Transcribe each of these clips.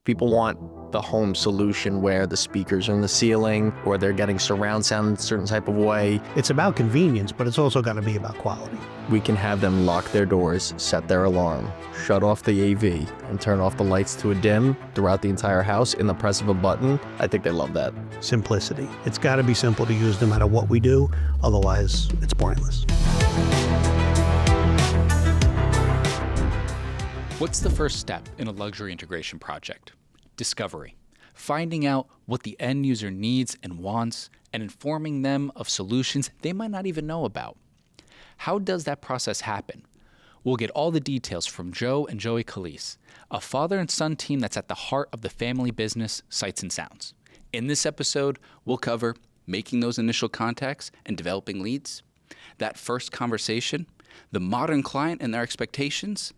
People want the home solution where the speakers are in the ceiling or they're getting surround sound in a certain type of way. It's about convenience, but it's also got to be about quality. We can have them lock their doors, set their alarm, shut off the AV, and turn off the lights to a dim throughout the entire house in the press of a button. I think they love that. Simplicity. It's got to be simple to use no matter what we do. Otherwise, it's pointless. What's the first step in a luxury integration project? Discovery. Finding out what the end user needs and wants and informing them of solutions they might not even know about. How does that process happen? We'll get all the details from Joe and Joey Calise, a father and son team that's at the heart of the family business Sights-N-Sounds. In this episode, we'll cover making those initial contacts and developing leads, that first conversation, the modern client and their expectations,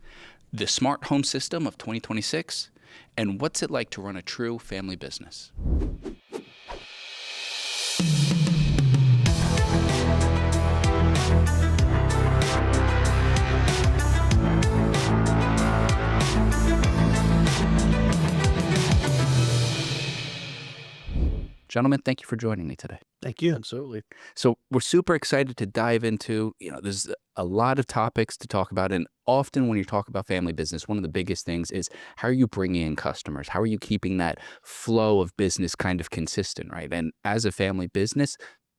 the smart home system of 2026, and what's it like to run a true family business. Gentlemen, thank you for joining me today. Thank you. Absolutely. So we're super excited to dive into, there's a lot of topics to talk about. And often when you talk about family business, one of the biggest things is how are you bringing in customers? How are you keeping that flow of business kind of consistent, right? And as a family business,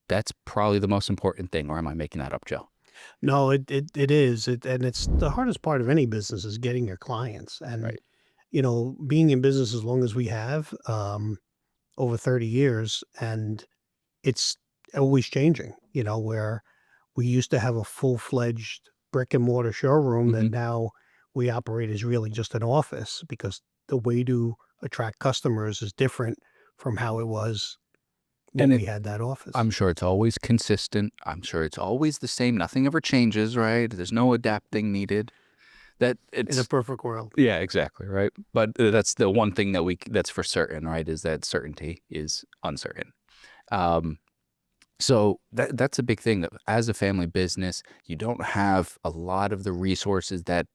that's probably the most important thing. Or am I making that up, Joe? No, it is. And it's the hardest part of any business is getting your clients. And, Right. Being in business as long as we have, over 30 years, and it's always changing, where we used to have a full-fledged brick and mortar showroom that now we operate as really just an office because the way to attract customers is different from how it was when we had that office. I'm sure it's always consistent. I'm sure it's always the same. Nothing ever changes, right? There's no adapting needed. It's in a perfect world. Yeah, exactly, right? But that's the one thing that's for certain, right? Is that certainty is uncertain. So that's a big thing. As a family business, you don't have a lot of the resources that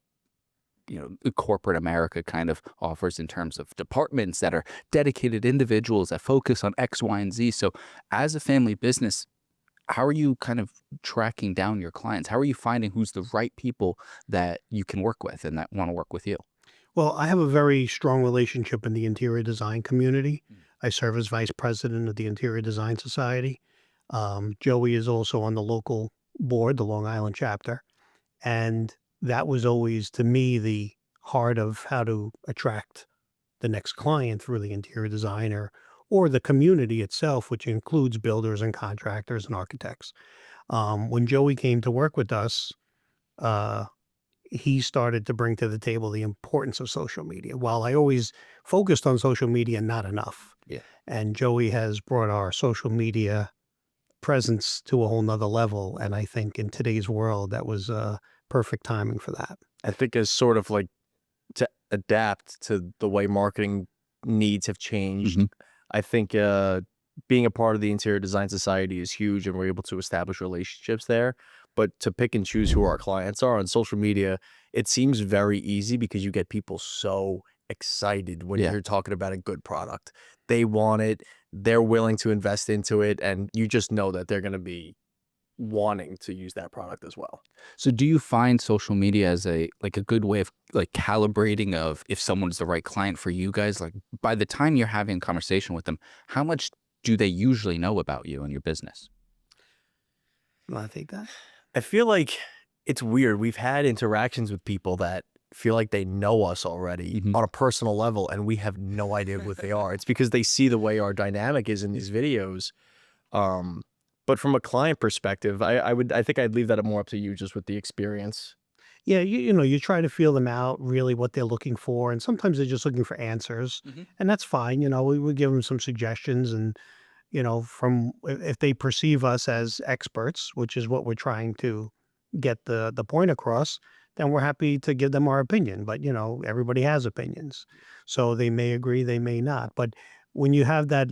corporate America kind of offers in terms of departments that are dedicated individuals that focus on X, Y, and Z. So as a family business, how are you kind of tracking down your clients? How are you finding who's the right people that you can work with and that want to work with you? Well, I have a very strong relationship in the interior design community. I serve as vice president of the Interior Design Society. Joey is also on the local board, the Long Island chapter. And that was always, to me, the heart of how to attract the next client through the interior designer or the community itself, which includes builders and contractors and architects. When Joey came to work with us, he started to bring to the table the importance of social media. While I always focused on social media, not enough. Yeah. And Joey has brought our social media presence to a whole nother level. And I think in today's world, that was perfect timing for that. I think as sort of like to adapt to the way marketing needs have changed. I think being a part of the Interior Design Society is huge, and we're able to establish relationships there. But to pick and choose who our clients are on social media, it seems very easy because you get people so excited when you're talking about a good product. They want it, they're willing to invest into it, and you just know that they're going to be wanting to use that product as well. So do you find social media as a good way of calibrating of if someone's the right client for you guys? Like by the time you're having a conversation with them, how much do they usually know about you and your business? I think that. I feel like it's weird. We've had interactions with people that feel like they know us already on a personal level, and we have no idea what they are. It's because they see the way our dynamic is in these videos. But from a client perspective, I think I'd leave that more up to you just with the experience. Yeah, you try to feel them out, really what they're looking for, and sometimes they're just looking for answers, and that's fine. We would give them some suggestions, and from if they perceive us as experts, which is what we're trying to get the point across, then we're happy to give them our opinion. But everybody has opinions, so they may agree, they may not. But when you have that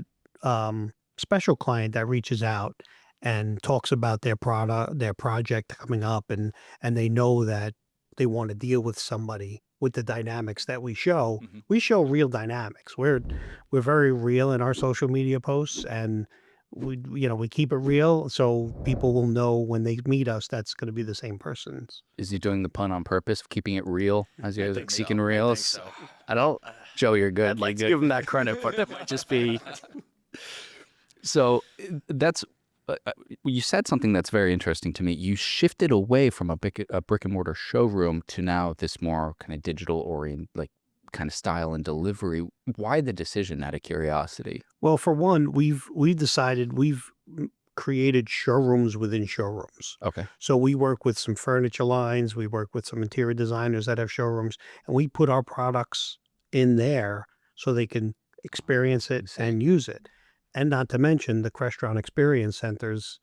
special client that reaches out and talks about their product, their project coming up, and they know that they want to deal with somebody with the dynamics that we show. Mhm. We show real dynamics. We're very real in our social media posts, and we keep it real so people will know when they meet us that's going to be the same persons. Is he doing the pun on purpose of keeping it real as you're think so. seeking I think reals? so. I don't. Joe, you're good. I'd like to You're give good. him that credit, but that might just be So that's you said something that's very interesting to me. You shifted away from a brick and mortar showroom to now this more kind of digital orient, like kind of style and delivery. Why the decision? Out of curiosity. Well, for one, we've decided we've created showrooms within showrooms. Okay. So we work with some furniture lines, we work with some interior designers that have showrooms, and we put our products in there so they can experience it and use it. And not to mention the Crestron Experience Centers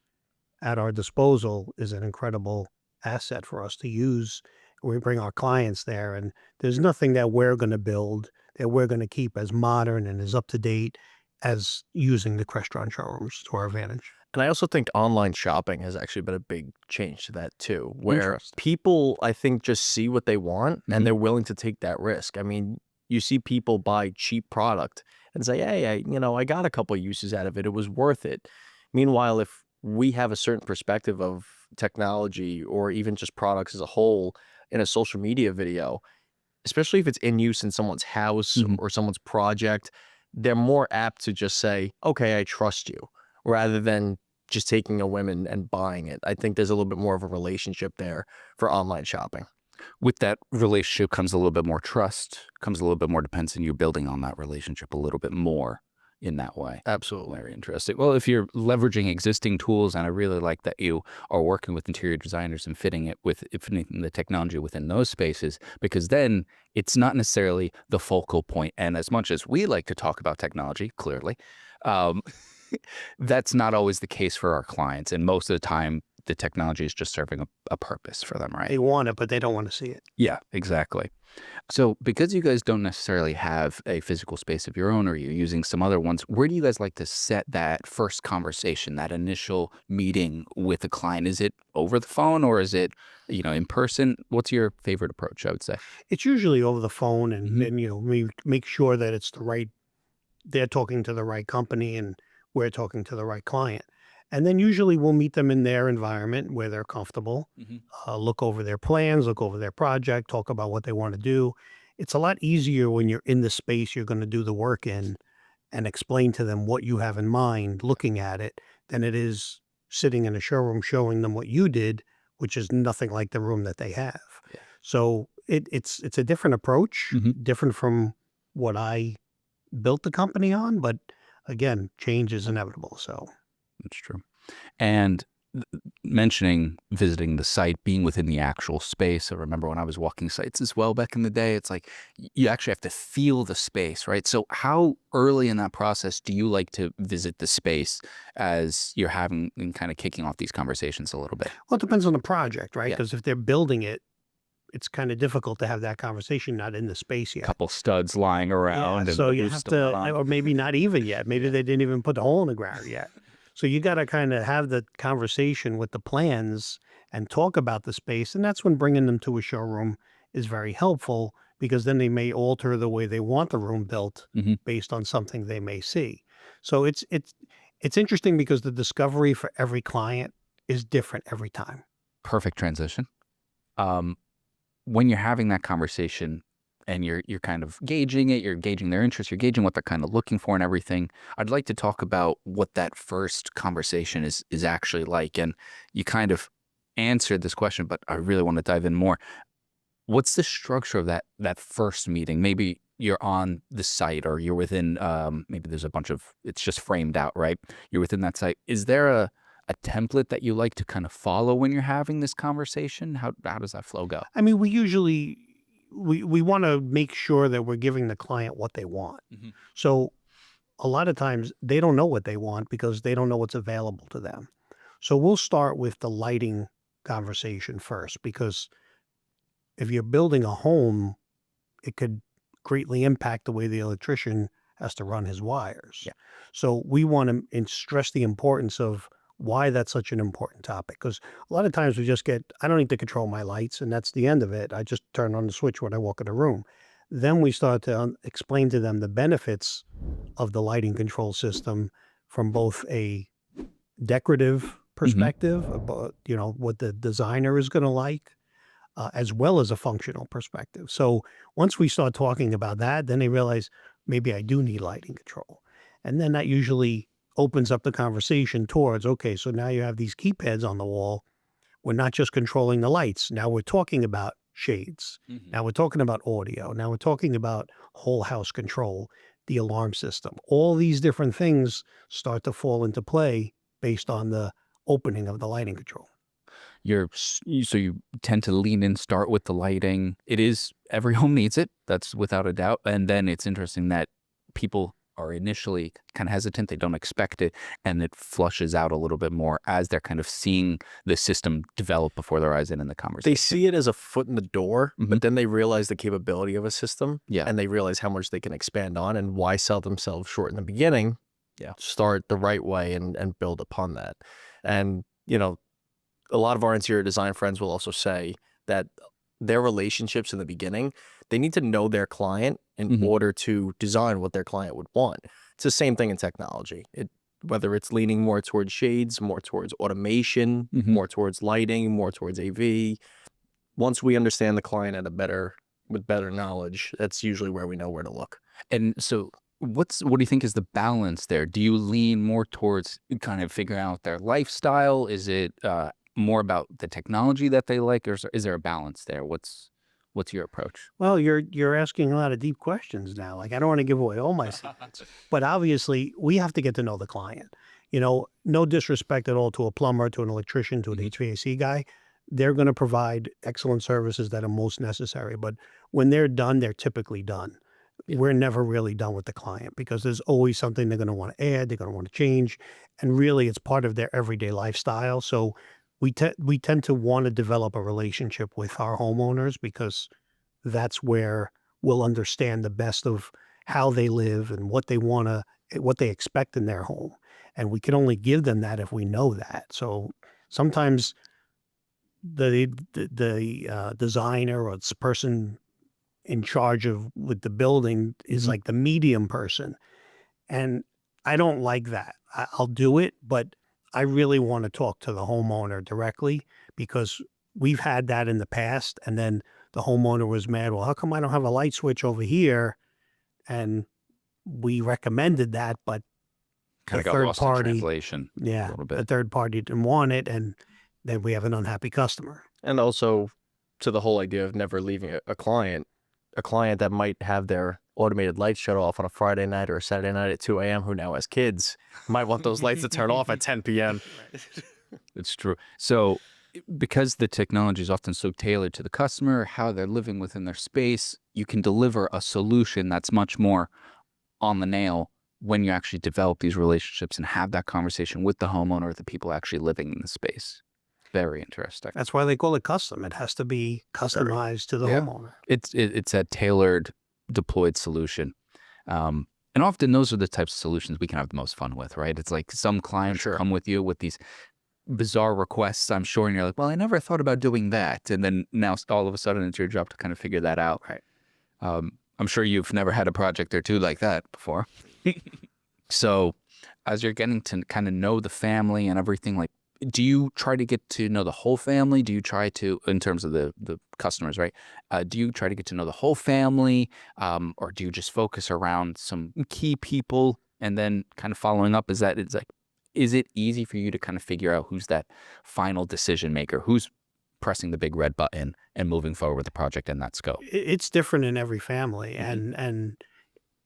at our disposal is an incredible asset for us to use. We bring our clients there, and there's nothing that we're going to build that we're going to keep as modern and as up to date as using the Crestron showrooms to our advantage. And I also think online shopping has actually been a big change to that too, where Interesting. people, I think, just see what they want Mhm. and they're willing to take that risk. I mean, you see people buy cheap product and say, hey, I got a couple uses out of it. It was worth it. Meanwhile, if we have a certain perspective of technology or even just products as a whole in a social media video, especially if it's in use in someone's house Mhm. or someone's project, they're more apt to just say, okay, I trust you, rather than just taking a whim and buying it. I think there's a little bit more of a relationship there for online shopping. With that relationship comes a little bit more trust, comes a little bit more depends on you building on that relationship a little bit more in that way. Absolutely. Very interesting. Well, if you're leveraging existing tools, and I really like that you are working with interior designers and fitting the technology within those spaces, because then it's not necessarily the focal point. And as much as we like to talk about technology, clearly, um, that's not always the case for our clients. And most of the time, the technology is just serving a purpose for them, right? They want it, but they don't want to see it. Yeah, exactly. So because you guys don't necessarily have a physical space of your own, or you're using some other ones, where do you guys like to set that first conversation, that initial meeting with a client? Is it over the phone or is it, in person? What's your favorite approach, I would say? It's usually over the phone, and Mhm. then we make sure that it's the right. They're talking to the right company, and we're talking to the right client. And then usually we'll meet them in their environment where they're comfortable, Mhm. look over their plans, look over their project, talk about what they want to do. It's a lot easier when you're in the space you're going to do the work in and explain to them what you have in mind looking at it than it is sitting in a showroom showing them what you did, which is nothing like the room that they have. Yeah. So it's a different approach, Mhm. different from what I built the company on, but again, change is inevitable. So That's true. And mentioning visiting the site, being within the actual space. I remember when I was walking sites as well back in the day, it's like you actually have to feel the space, right? So how early in that process do you like to visit the space as you're having and kind of kicking off these conversations a little bit? well, it depends on the project, right? Yeah. Because if they're building it, it's kind of difficult to have that conversation not in the space yet. Couple studs lying around. And So you loose have stuff to, on. or maybe not even yet. Maybe they didn't even put the hole in the ground yet. So you got to kind of have the conversation with the plans and talk about the space. And that's when bringing them to a showroom is very helpful, because then they may alter the way they want the room built Mhm. based on something they may see. So it's interesting because the discovery for every client is different every time. Perfect transition. When you're having that conversation and you're kind of gauging it, you're gauging their interest, you're gauging what they're kind of looking for and everything, I'd like to talk about what that first conversation is actually like. And you kind of answered this question, but I really want to dive in more. What's the structure of that first meeting? Maybe you're on the site, or you're within, maybe there's a bunch of, it's just framed out, right? You're within that site. Is there a template that you like to kind of follow when you're having this conversation? How does that flow go? I mean, we usually we want to make sure that we're giving the client what they want. Mhm. So a lot of times they don't know what they want because they don't know what's available to them. So we'll start with the lighting conversation first, because if you're building a home, it could greatly impact the way the electrician has to run his wires. Yeah. So we want to stress the importance of why that's such an important topic. Because a lot of times we just get, I don't need to control my lights, and that's the end of it. I just turn on the switch when I walk in the room. Then we start to explain to them the benefits of the lighting control system from both a decorative perspective about, you know, what the designer is going to like, as well as a functional perspective. So once we start talking about that, then they realize maybe I do need lighting control. And then that usually opens up the conversation towards, okay, so now you have these keypads on the wall. We're not just controlling the lights. Now we're talking about shades. Now we're talking about audio. Now we're talking about whole house control, the alarm system. All these different things start to fall into play based on the opening of the lighting control. So you tend to lean in, start with the lighting. It is, every home needs it. That's without a doubt. And then it's interesting that people are initially kind of hesitant. They don't expect it. And it flushes out a little bit more as they're kind of seeing the system develop before their eyes and in the conversation. They see it as a foot in the door, but then they realize the capability of a system. Yeah. And they realize how much they can expand on, and why sell themselves short in the beginning. Yeah. Start the right way and build upon that. And, you know, a lot of our interior design friends will also say that their relationships in the beginning, they need to know their client in order to design what their client would want. It's the same thing in technology. Whether it's leaning more towards shades, more towards automation, more towards lighting, more towards AV. Once we understand the client with better knowledge, that's usually where we know where to look. And so what do you think is the balance there? Do you lean more towards kind of figuring out their lifestyle? Is it more about the technology that they like, or is there a balance there? What's your approach? Well, you're asking a lot of deep questions now. Like, I don't want to give away all my secrets, but obviously we have to get to know the client. You know, no disrespect at all to a plumber, to an electrician, to an HVAC guy. They're going to provide excellent services that are most necessary. But when they're done, they're typically done. We're never really done with the client because there's always something they're going to want to add, they're going to want to change. And really, it's part of their everyday lifestyle. So we tend to want to develop a relationship with our homeowners because that's where we'll understand the best of how they live and what they expect in their home. And we can only give them that if we know that. So sometimes the designer or the person in charge with the building is like the medium person. And I don't like that. I'll do it, but I really want to talk to the homeowner directly because we've had that in the past. And then the homeowner was mad. Well, how come I don't have a light switch over here? And we recommended that, but Kind the of got third lost in party, translation a yeah, little the bit. third party didn't want it. And then we have an unhappy customer. And also to the whole idea of never leaving a client that might have their automated lights shut off on a Friday night or a Saturday night at 2 a.m. who now has kids might want those lights to turn off at 10 p.m. It's true. So because the technology is often so tailored to the customer, how they're living within their space, you can deliver a solution that's much more on the nail when you actually develop these relationships and have that conversation with the homeowner, the people actually living in the space. Very interesting. That's why they call it custom. It has to be customized to the homeowner. It's a tailored, deployed solution. And often those are the types of solutions we can have the most fun with, right? It's like some clients come with you with these bizarre requests, I'm sure, and you're like, well, I never thought about doing that. And then now all of a sudden it's your job to kind of figure that out. Right. I'm sure you've never had a project or two like that before. So as you're getting to kind of know the family and everything, like, do you try to get to know the whole family? Do you try to, in terms of the customers, right? Do you try to get to know the whole family? Or do you just focus around some key people and then kind of following up? Is it easy for you to kind of figure out who's that final decision maker? Who's pressing the big red button and moving forward with the project in that scope? It's different in every family. And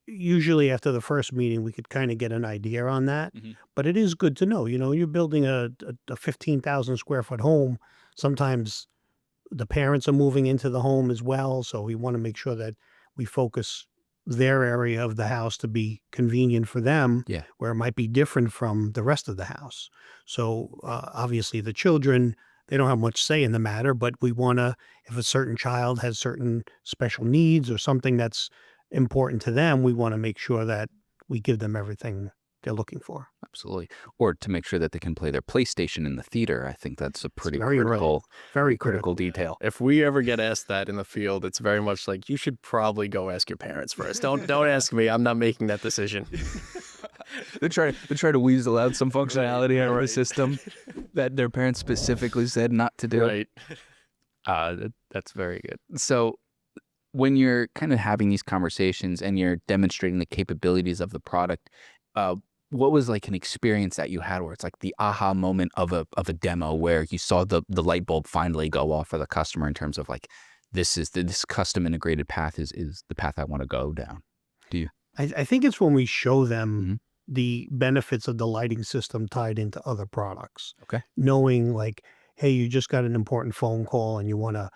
usually after the first meeting, we could kind of get an idea on that. But it is good to know, you know, you're building a 15,000 square foot home. Sometimes the parents are moving into the home as well. So we want to make sure that we focus their area of the house to be convenient for them, where it might be different from the rest of the house. So obviously the children, they don't have much say in the matter, but we want to, if a certain child has certain special needs or something that's important to them, we want to make sure that we give them everything they're looking for. Absolutely. Or to make sure that they can play their PlayStation in the theater. I think that's a pretty very very critical detail. If we ever get asked that in the field, it's very much like, you should probably go ask your parents first. Don't ask me. I'm not making that decision. They try to weasel out some functionality out of the system that their parents specifically said not to do. Right. That's very good. So when you're kind of having these conversations and you're demonstrating the capabilities of the product, what was like an experience that you had where it's like the aha moment of a demo where you saw the light bulb finally go off for the customer in terms of like, this custom integrated path is the path I want to go down? Do you? I think it's when we show them the benefits of the lighting system tied into other products. Okay. Knowing like, hey, you just got an important phone call and you want to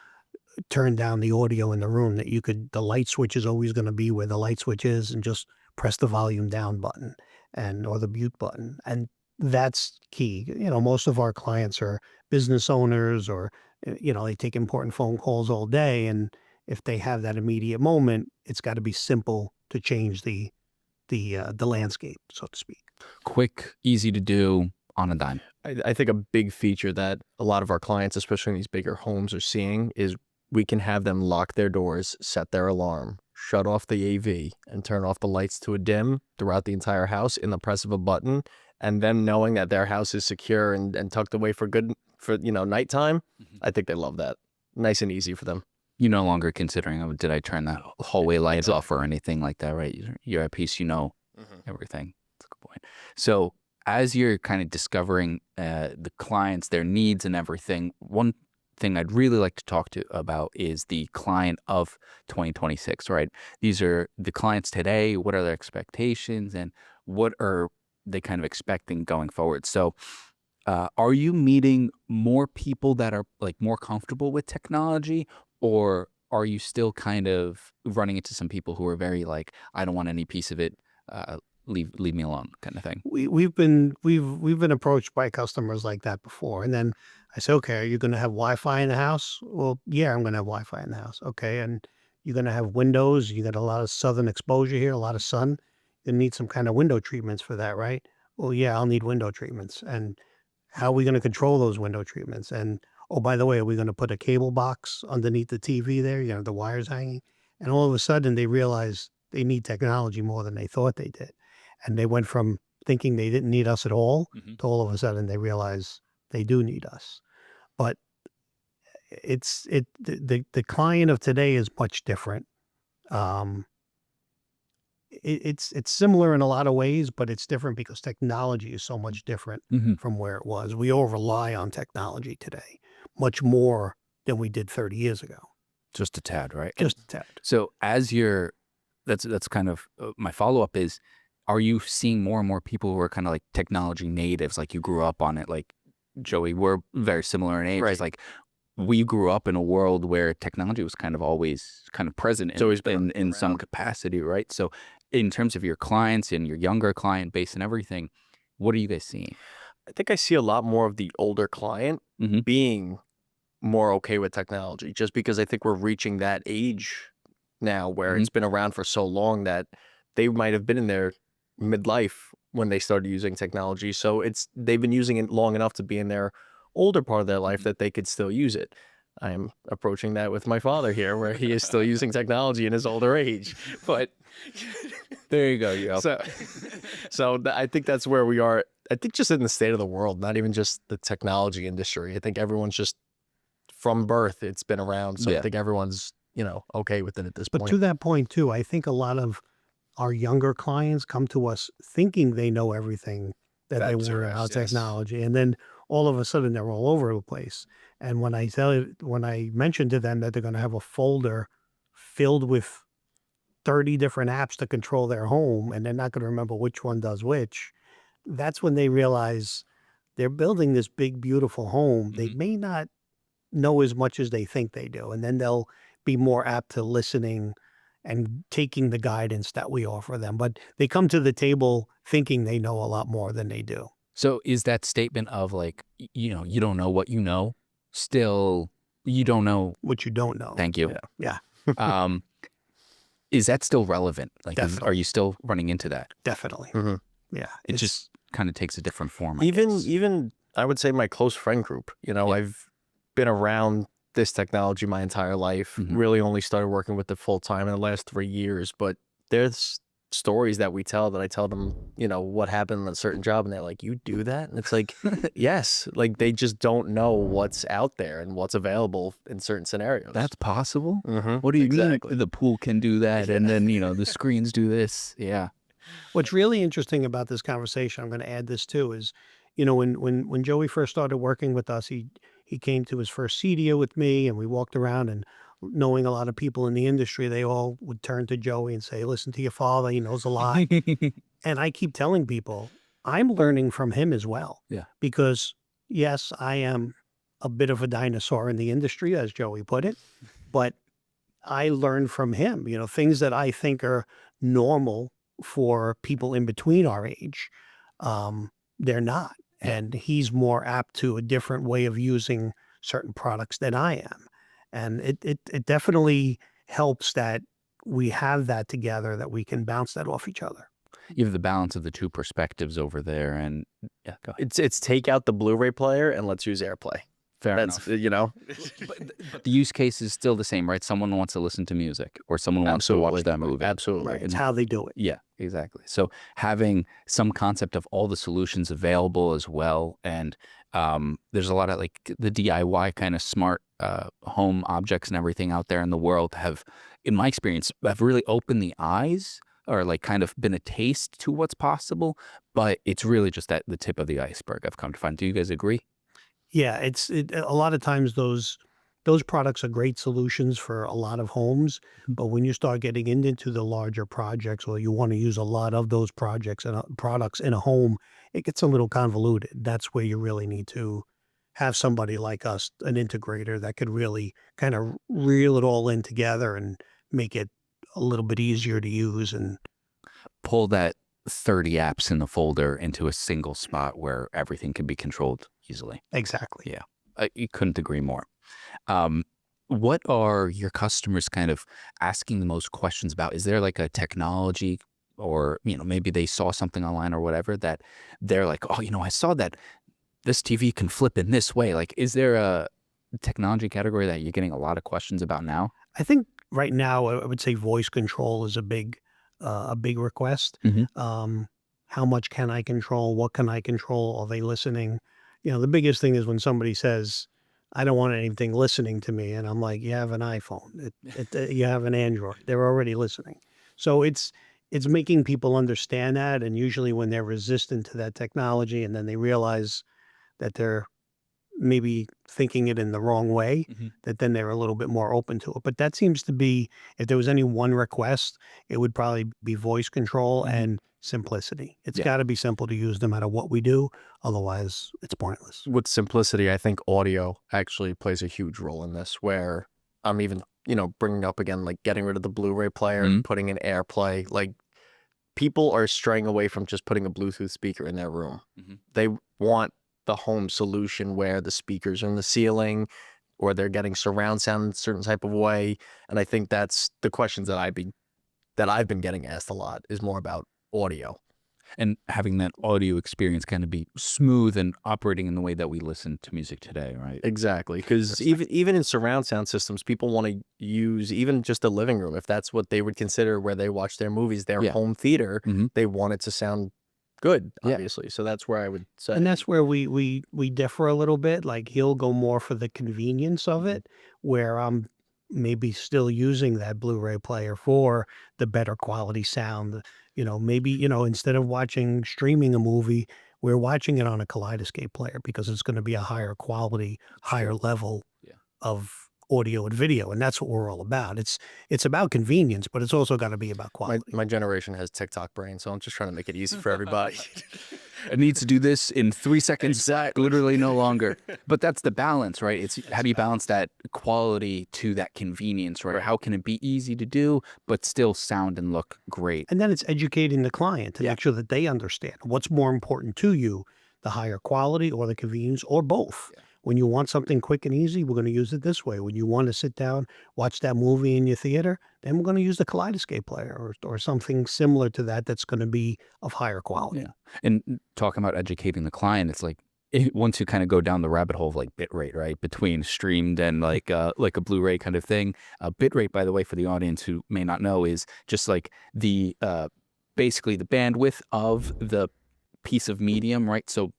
turn down the audio in the room, that the light switch is always going to be where the light switch is, and just press the volume down button or the mute button. And that's key. Most of our clients are business owners, or, they take important phone calls all day. And if they have that immediate moment, it's got to be simple to change the landscape, so to speak. Quick, easy to do, on a dime. I think a big feature that a lot of our clients, especially in these bigger homes, are seeing is we can have them lock their doors, set their alarm, shut off the AV, and turn off the lights to a dim throughout the entire house in the press of a button. And them knowing that their house is secure and tucked away for nighttime, I think they love that. Nice and easy for them. You're no longer considering, oh, did I turn that hallway lights off or anything like that, right? You're at peace, everything. That's a good point. So as you're kind of discovering the clients, their needs and everything, one thing I'd really like to talk about is the client of 2026, right? These are the clients today. What are their expectations and what are they kind of expecting going forward? So are you meeting more people that are like more comfortable with technology, or are you still kind of running into some people who are very like, I don't want any piece of it, leave me alone kind of thing? We've been approached by customers like that before. And then I say, okay, are you going to have Wi-Fi in the house? Well, yeah, I'm going to have Wi-Fi in the house. Okay. And you're going to have windows. You got a lot of southern exposure here, a lot of sun. You need some kind of window treatments for that, right? Well, yeah, I'll need window treatments. And how are we going to control those window treatments? And oh, by the way, are we going to put a cable box underneath the TV there? The wires hanging. And all of a sudden they realize they need technology more than they thought they did. And they went from thinking they didn't need us at all to all of a sudden they realize they do need us. But the client of today is much different. It's similar in a lot of ways, but it's different because technology is so much different from where it was. We all rely on technology today, much more than we did 30 years ago. Just a tad, right? Just a tad. So that's kind of my follow-up is, are you seeing more and more people who are kind of like technology natives, like you grew up on it? Like Joey, we're very similar in age. Right. It's like we grew up in a world where technology was kind of always kind of present in some capacity, right? So in terms of your clients and your younger client base and everything, what are you guys seeing? I think I see a lot more of the older client being more okay with technology, just because I think we're reaching that age now where it's been around for so long that they might have been in their midlife when they started using technology. So they've been using it long enough to be in their older part of their life that they could still use it. I am approaching that with my father here, where he is still using technology in his older age. But there you go. Yeah. So I think that's where we are. I think just in the state of the world, not even just the technology industry. I think everyone's just from birth, it's been around. So I think everyone's, okay with it at this point. But to that point too, I think a lot of our younger clients come to us thinking they know everything that they were about technology. And then all of a sudden they're all over the place. And when I mentioned to them that they're going to have a folder filled with 30 different apps to control their home, and they're not going to remember which one does which, that's when they realize they're building this big, beautiful home. They may not know as much as they think they do. And then they'll be more apt to listening and taking the guidance that we offer them. But they come to the table thinking they know a lot more than they do. So is that statement of like, you don't know what you know, still you don't know what you don't know. Thank you. Yeah. Is that still relevant? Like, Definitely. are you still running into that? Definitely. Yeah. It It's just kind of takes a different form. I Even guess. even I would say my close friend group. You know, Yeah. I've been around this technology my entire life. Mhm. Really only started working with it full time in the last 3 years. But there's stories that we tell that I tell them, you know, what happened in a certain job, and they're like, "You do that?" And it's like, yes, like they just don't know what's out there and what's available in certain scenarios. That's possible. Mm-hmm. What do you Exactly. mean? The pool can do that, and then the screens do this. Yeah. What's really interesting about this conversation, I'm going to add this too, is, when Joey first started working with us, he came to his first CDO with me, and we walked around, and knowing a lot of people in the industry, they all would turn to Joey and say, "Listen to your father, he knows a lot." And I keep telling people, I'm learning from him as well. Yeah. Because yes, I am a bit of a dinosaur in the industry, as Joey put it, but I learned from him, things that I think are normal for people in between our age. They're not. Yeah. And he's more apt to a different way of using certain products than I am. And it definitely helps that we have that together, that we can bounce that off each other. You have the balance of the two perspectives over there, and yeah, go ahead. It's take out the Blu-ray player and let's use AirPlay. Fair That's enough. you know. But the use case is still the same, right? Someone wants to listen to music, or someone wants to watch that movie. Absolutely. Right. It's how they do it. Yeah, exactly. So having some concept of all the solutions available as well, and there's a lot of like the DIY kind of smart home objects and everything out there in the world have, in my experience, have really opened the eyes, or like kind of been a taste to what's possible. But it's really just at the tip of the iceberg, I've come to find. Do you guys agree? Yeah, a lot of times those products are great solutions for a lot of homes, but when you start getting into the larger projects, or you want to use a lot of those projects and products in a home, it gets a little convoluted. That's where you really need to have somebody like us, an integrator that could really kind of reel it all in together and make it a little bit easier to use. And Pull that 30 apps in the folder into a single spot where everything can be controlled easily. exactly. Yeah, you couldn't agree more. What are your customers kind of asking the most questions about? Is there like a technology, or maybe they saw something online or whatever that they're like, oh, I saw that this TV can flip in this way. Like, is there a technology category that you're getting a lot of questions about now? I think right now I would say voice control is a big request. How much can I control? What can I control? Are they listening? The biggest thing is when somebody says, "I don't want anything listening to me," and I'm like, "You have an iPhone, you have an Android. They're already listening." So it's making people understand that, and usually when they're resistant to that technology, and then they realize that they're maybe thinking it in the wrong way, that then they're a little bit more open to it. But that seems to be, if there was any one request, it would probably be voice control and simplicity. It's Yeah. got to be simple to use no matter what we do. Otherwise, it's pointless. With simplicity, I think audio actually plays a huge role in this, where I'm even, bringing up again, like getting rid of the Blu-ray player and putting in AirPlay. Like, people are straying away from just putting a Bluetooth speaker in their room. They want the home solution where the speakers are in the ceiling, or they're getting surround sound in a certain type of way. And I think that's the questions that I've been getting asked a lot, is more about audio. And having that audio experience kind of be smooth and operating in the way that we listen to music today, right? Exactly, because even in surround sound systems, people want to use even just a living room, if that's what they would consider where they watch their movies, their home theater. They want it to sound good, obviously. So that's where I would say. And that's where we differ a little bit. Like, he'll go more for the convenience of it, where I'm maybe still using that Blu-ray player for the better quality sound. Maybe, instead of streaming a movie, we're watching it on a Kaleidoscape player because it's going to be a higher quality, higher level of audio and video. And that's what we're all about. It's about convenience, but it's also got to be about quality. My generation has TikTok brain, so I'm just trying to make it easy for everybody. It needs to do this in 3 seconds, literally no longer. But that's the balance, right? It's how do you balance that quality to that convenience, right? Or how can it be easy to do, but still sound and look great? And then it's educating the client to make sure that they understand what's more important to you, the higher quality or the convenience, or both. When you want something quick and easy, we're going to use it this way. When you want to sit down, watch that movie in your theater, then we're going to use the Kaleidoscape player or something similar to that that's going to be of higher quality. Yeah. And talking about educating the client, it's like once you kind of go down the rabbit hole of like bit rate, right, between streamed and like a Blu-ray kind of thing. Bit rate, by the way, for the audience who may not know, is just like the basically the bandwidth of the piece of medium, right? So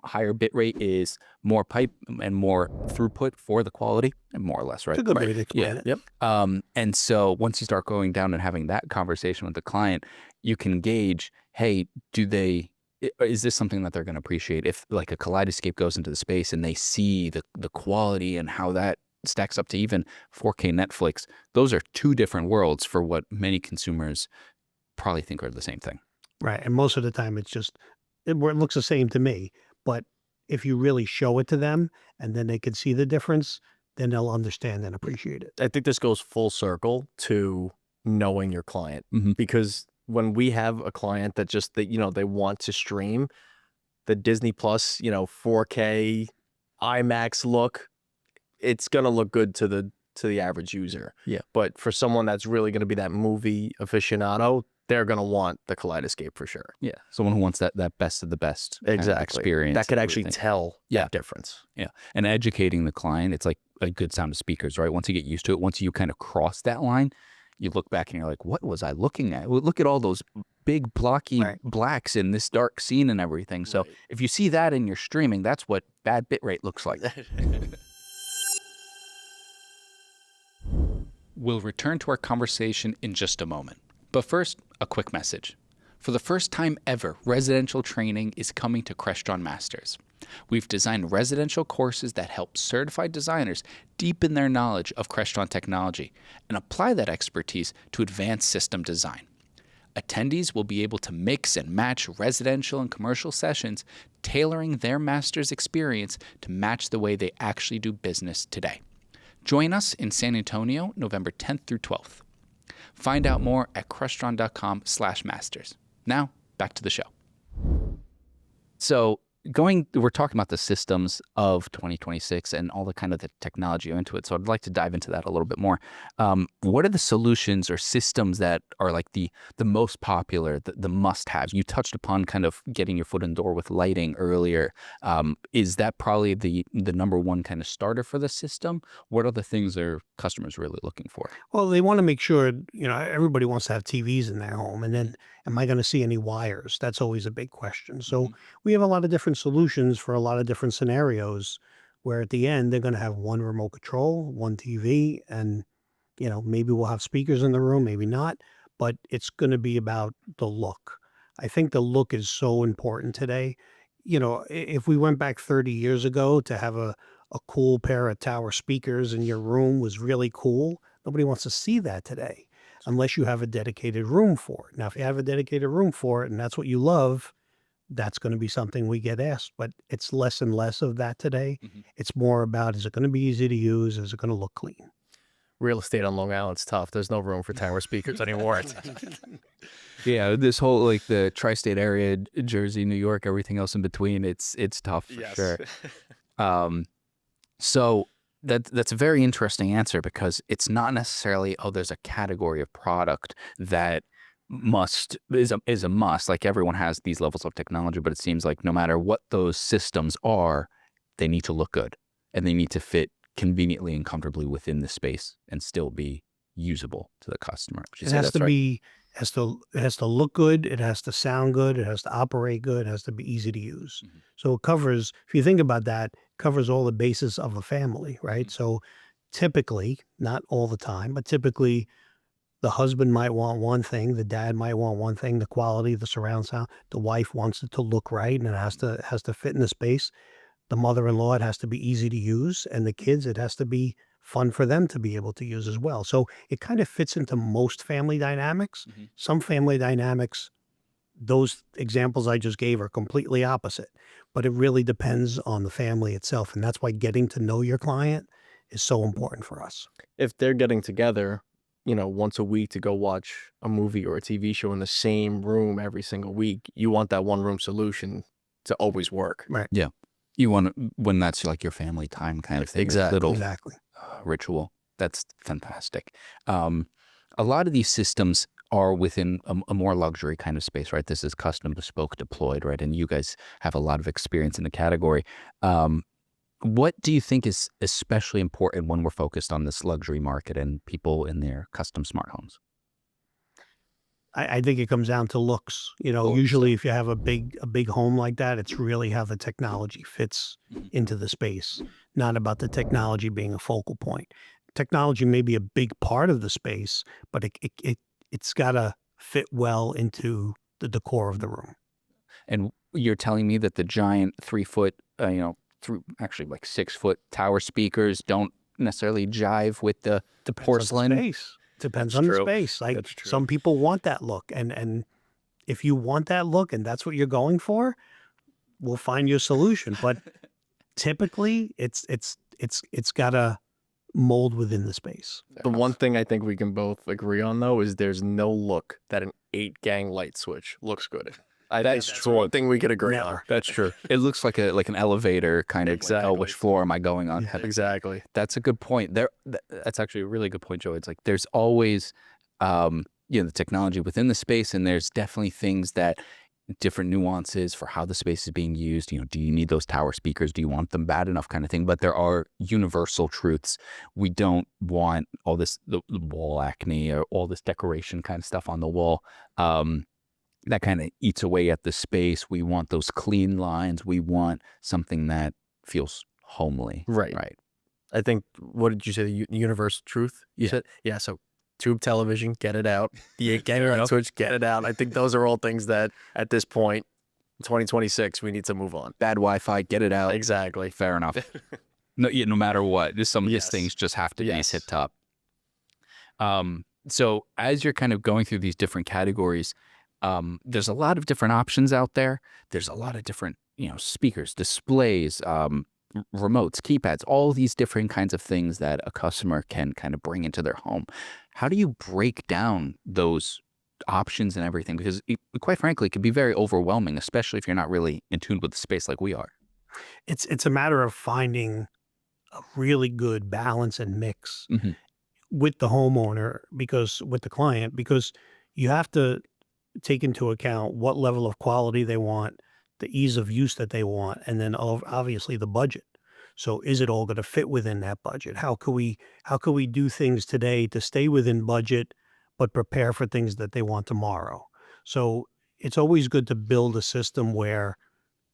higher bit rate is more pipe and more throughput for the quality, and more or less, right? It's a good way to explain it. Yep. And so once you start going down and having that conversation with the client, you can gauge, hey, is this something that they're going to appreciate? If like a Kaleidoscape goes into the space and they see the quality and how that stacks up to even 4K Netflix, those are two different worlds for what many consumers probably think are the same thing. Right. And most of the time it looks the same to me. But if you really show it to them and then they can see the difference, then they'll understand and appreciate it. I think this goes full circle to knowing your client, because when we have a client that they want to stream the Disney Plus, 4K IMAX look, it's going to look good to the average user. Yeah. But for someone that's really going to be that movie aficionado, they're going to want the Kaleidoscape for sure. Yeah. Someone who wants that best of the best kind of experience. That could and actually everything. tell that difference. Yeah. And educating the client, it's like a good sound of speakers, right? Once you get used to it, once you kind of cross that line, you look back and you're like, what was I looking at? Well, look at all those big blocky blacks in this dark scene and everything. So if you see that in your streaming, that's what bad bitrate looks like. We'll return to our conversation in just a moment. But first, a quick message. For the first time ever, residential training is coming to Crestron Masters. We've designed residential courses that help certified designers deepen their knowledge of Crestron technology and apply that expertise to advanced system design. Attendees will be able to mix and match residential and commercial sessions, tailoring their master's experience to match the way they actually do business today. Join us in San Antonio, November 10th through 12th. Find out more at crestron.com/masters. Now, back to the show. So we're talking about the systems of 2026 and all the kind of the technology into it. So I'd like to dive into that a little bit more. What are the solutions or systems that are like the most popular, the must-haves? You touched upon kind of getting your foot in the door with lighting earlier. Is that probably the number one kind of starter for the system? What are the things are customers really looking for? Well, they want to make sure, everybody wants to have TVs in their home. And then am I going to see any wires? That's always a big question. So we have a lot of different solutions for a lot of different scenarios where at the end, they're going to have one remote control, one TV, and, maybe we'll have speakers in the room, maybe not, but it's going to be about the look. I think the look is so important today. If we went back 30 years ago to have a cool pair of tower speakers in your room was really cool. Nobody wants to see that today unless you have a dedicated room for it. Now, if you have a dedicated room for it and that's what you love, that's going to be something we get asked, but it's less and less of that today. It's more about, is it going to be easy to use? Is it going to look clean? Real estate on Long Island's tough. There's no room for tower speakers anymore. Yeah, this whole like the tri-state area, Jersey, New York, everything else in between, it's tough for sure. So that's a very interesting answer, because it's not necessarily, there's a category of product that is a must. Like everyone has these levels of technology, but it seems like no matter what those systems are, they need to look good and they need to fit conveniently and comfortably within the space and still be usable to the customer. It has to be, it has to look good. It has to sound good. It has to operate good. It has to be easy to use. So it covers, if you think about that, covers all the bases of a family, right? So typically, not all the time, but typically the husband might want one thing, the dad might want one thing, the quality, the surround sound, the wife wants it to look right and it has to fit in the space. The mother-in-law, it has to be easy to use, and the kids, it has to be fun for them to be able to use as well. So it kind of fits into most family dynamics. Some family dynamics, those examples I just gave are completely opposite, but it really depends on the family itself. And that's why getting to know your client is so important for us. If they're getting together, once a week to go watch a movie or a TV show in the same room every single week, you want that one room solution to always work. Right. Yeah. You want to, when that's like your family time kind of thing. Exactly. Little Exactly. ritual. That's fantastic. A lot of these systems are within a more luxury kind of space, right? This is custom, bespoke, deployed, right? And you guys have a lot of experience in the category. What do you think is especially important when we're focused on this luxury market and people in their custom smart homes? I think it comes down to looks. Looks. Usually if you have a big home like that, it's really how the technology fits into the space, not about the technology being a focal point. Technology may be a big part of the space, but it's got to fit well into the decor of the room. And you're telling me that the giant 3-foot, actually like 6-foot tower speakers don't necessarily jive with the porcelain? Space. Depends That's on the true. space. Like That's true. some people want that look, and if you want that look and that's what you're going for, we'll find you a solution. But typically, it's got to mold within the space. The one thing I think we can both agree on, though, is there's no look that an 8-gang light switch looks good. I think that's one thing we could agree on. Never. That's true. It looks like an elevator kind of like, oh, Exactly. which floor am I going on? Yeah. Exactly. That's a good point. That's actually a really good point, Joe. It's like there's always, the technology within the space, and there's definitely things that different nuances for how the space is being used. Do you need those tower speakers? Do you want them bad enough kind of thing? But there are universal truths. We don't want all this, the wall acne or all this decoration kind of stuff on the wall. That kind of eats away at the space. We want those clean lines. We want something that feels homely. Right. I think, what did you say? The universal truth? You said? Yeah. So tube television, get it out. The 8-gang light switch, get it out. I think those are all things that at this point, 2026, we need to move on. Bad Wi-Fi, get it out. Exactly. Fair enough. No matter what, just some of Yes. these things just have to be Yes. hit top. So as you're kind of going through these different categories, there's a lot of different options out there. There's a lot of different, speakers, displays, remotes, keypads, all these different kinds of things that a customer can kind of bring into their home. How do you break down those options and everything? Because quite frankly, it can be very overwhelming, especially if you're not really in tune with the space like we are. It's a matter of finding a really good balance and mix Mhm. with the homeowner, with the client, because you have to take into account what level of quality they want, the ease of use that they want, and then obviously the budget. So is it all going to fit within that budget? How could we do things today to stay within budget, but prepare for things that they want tomorrow? So it's always good to build a system where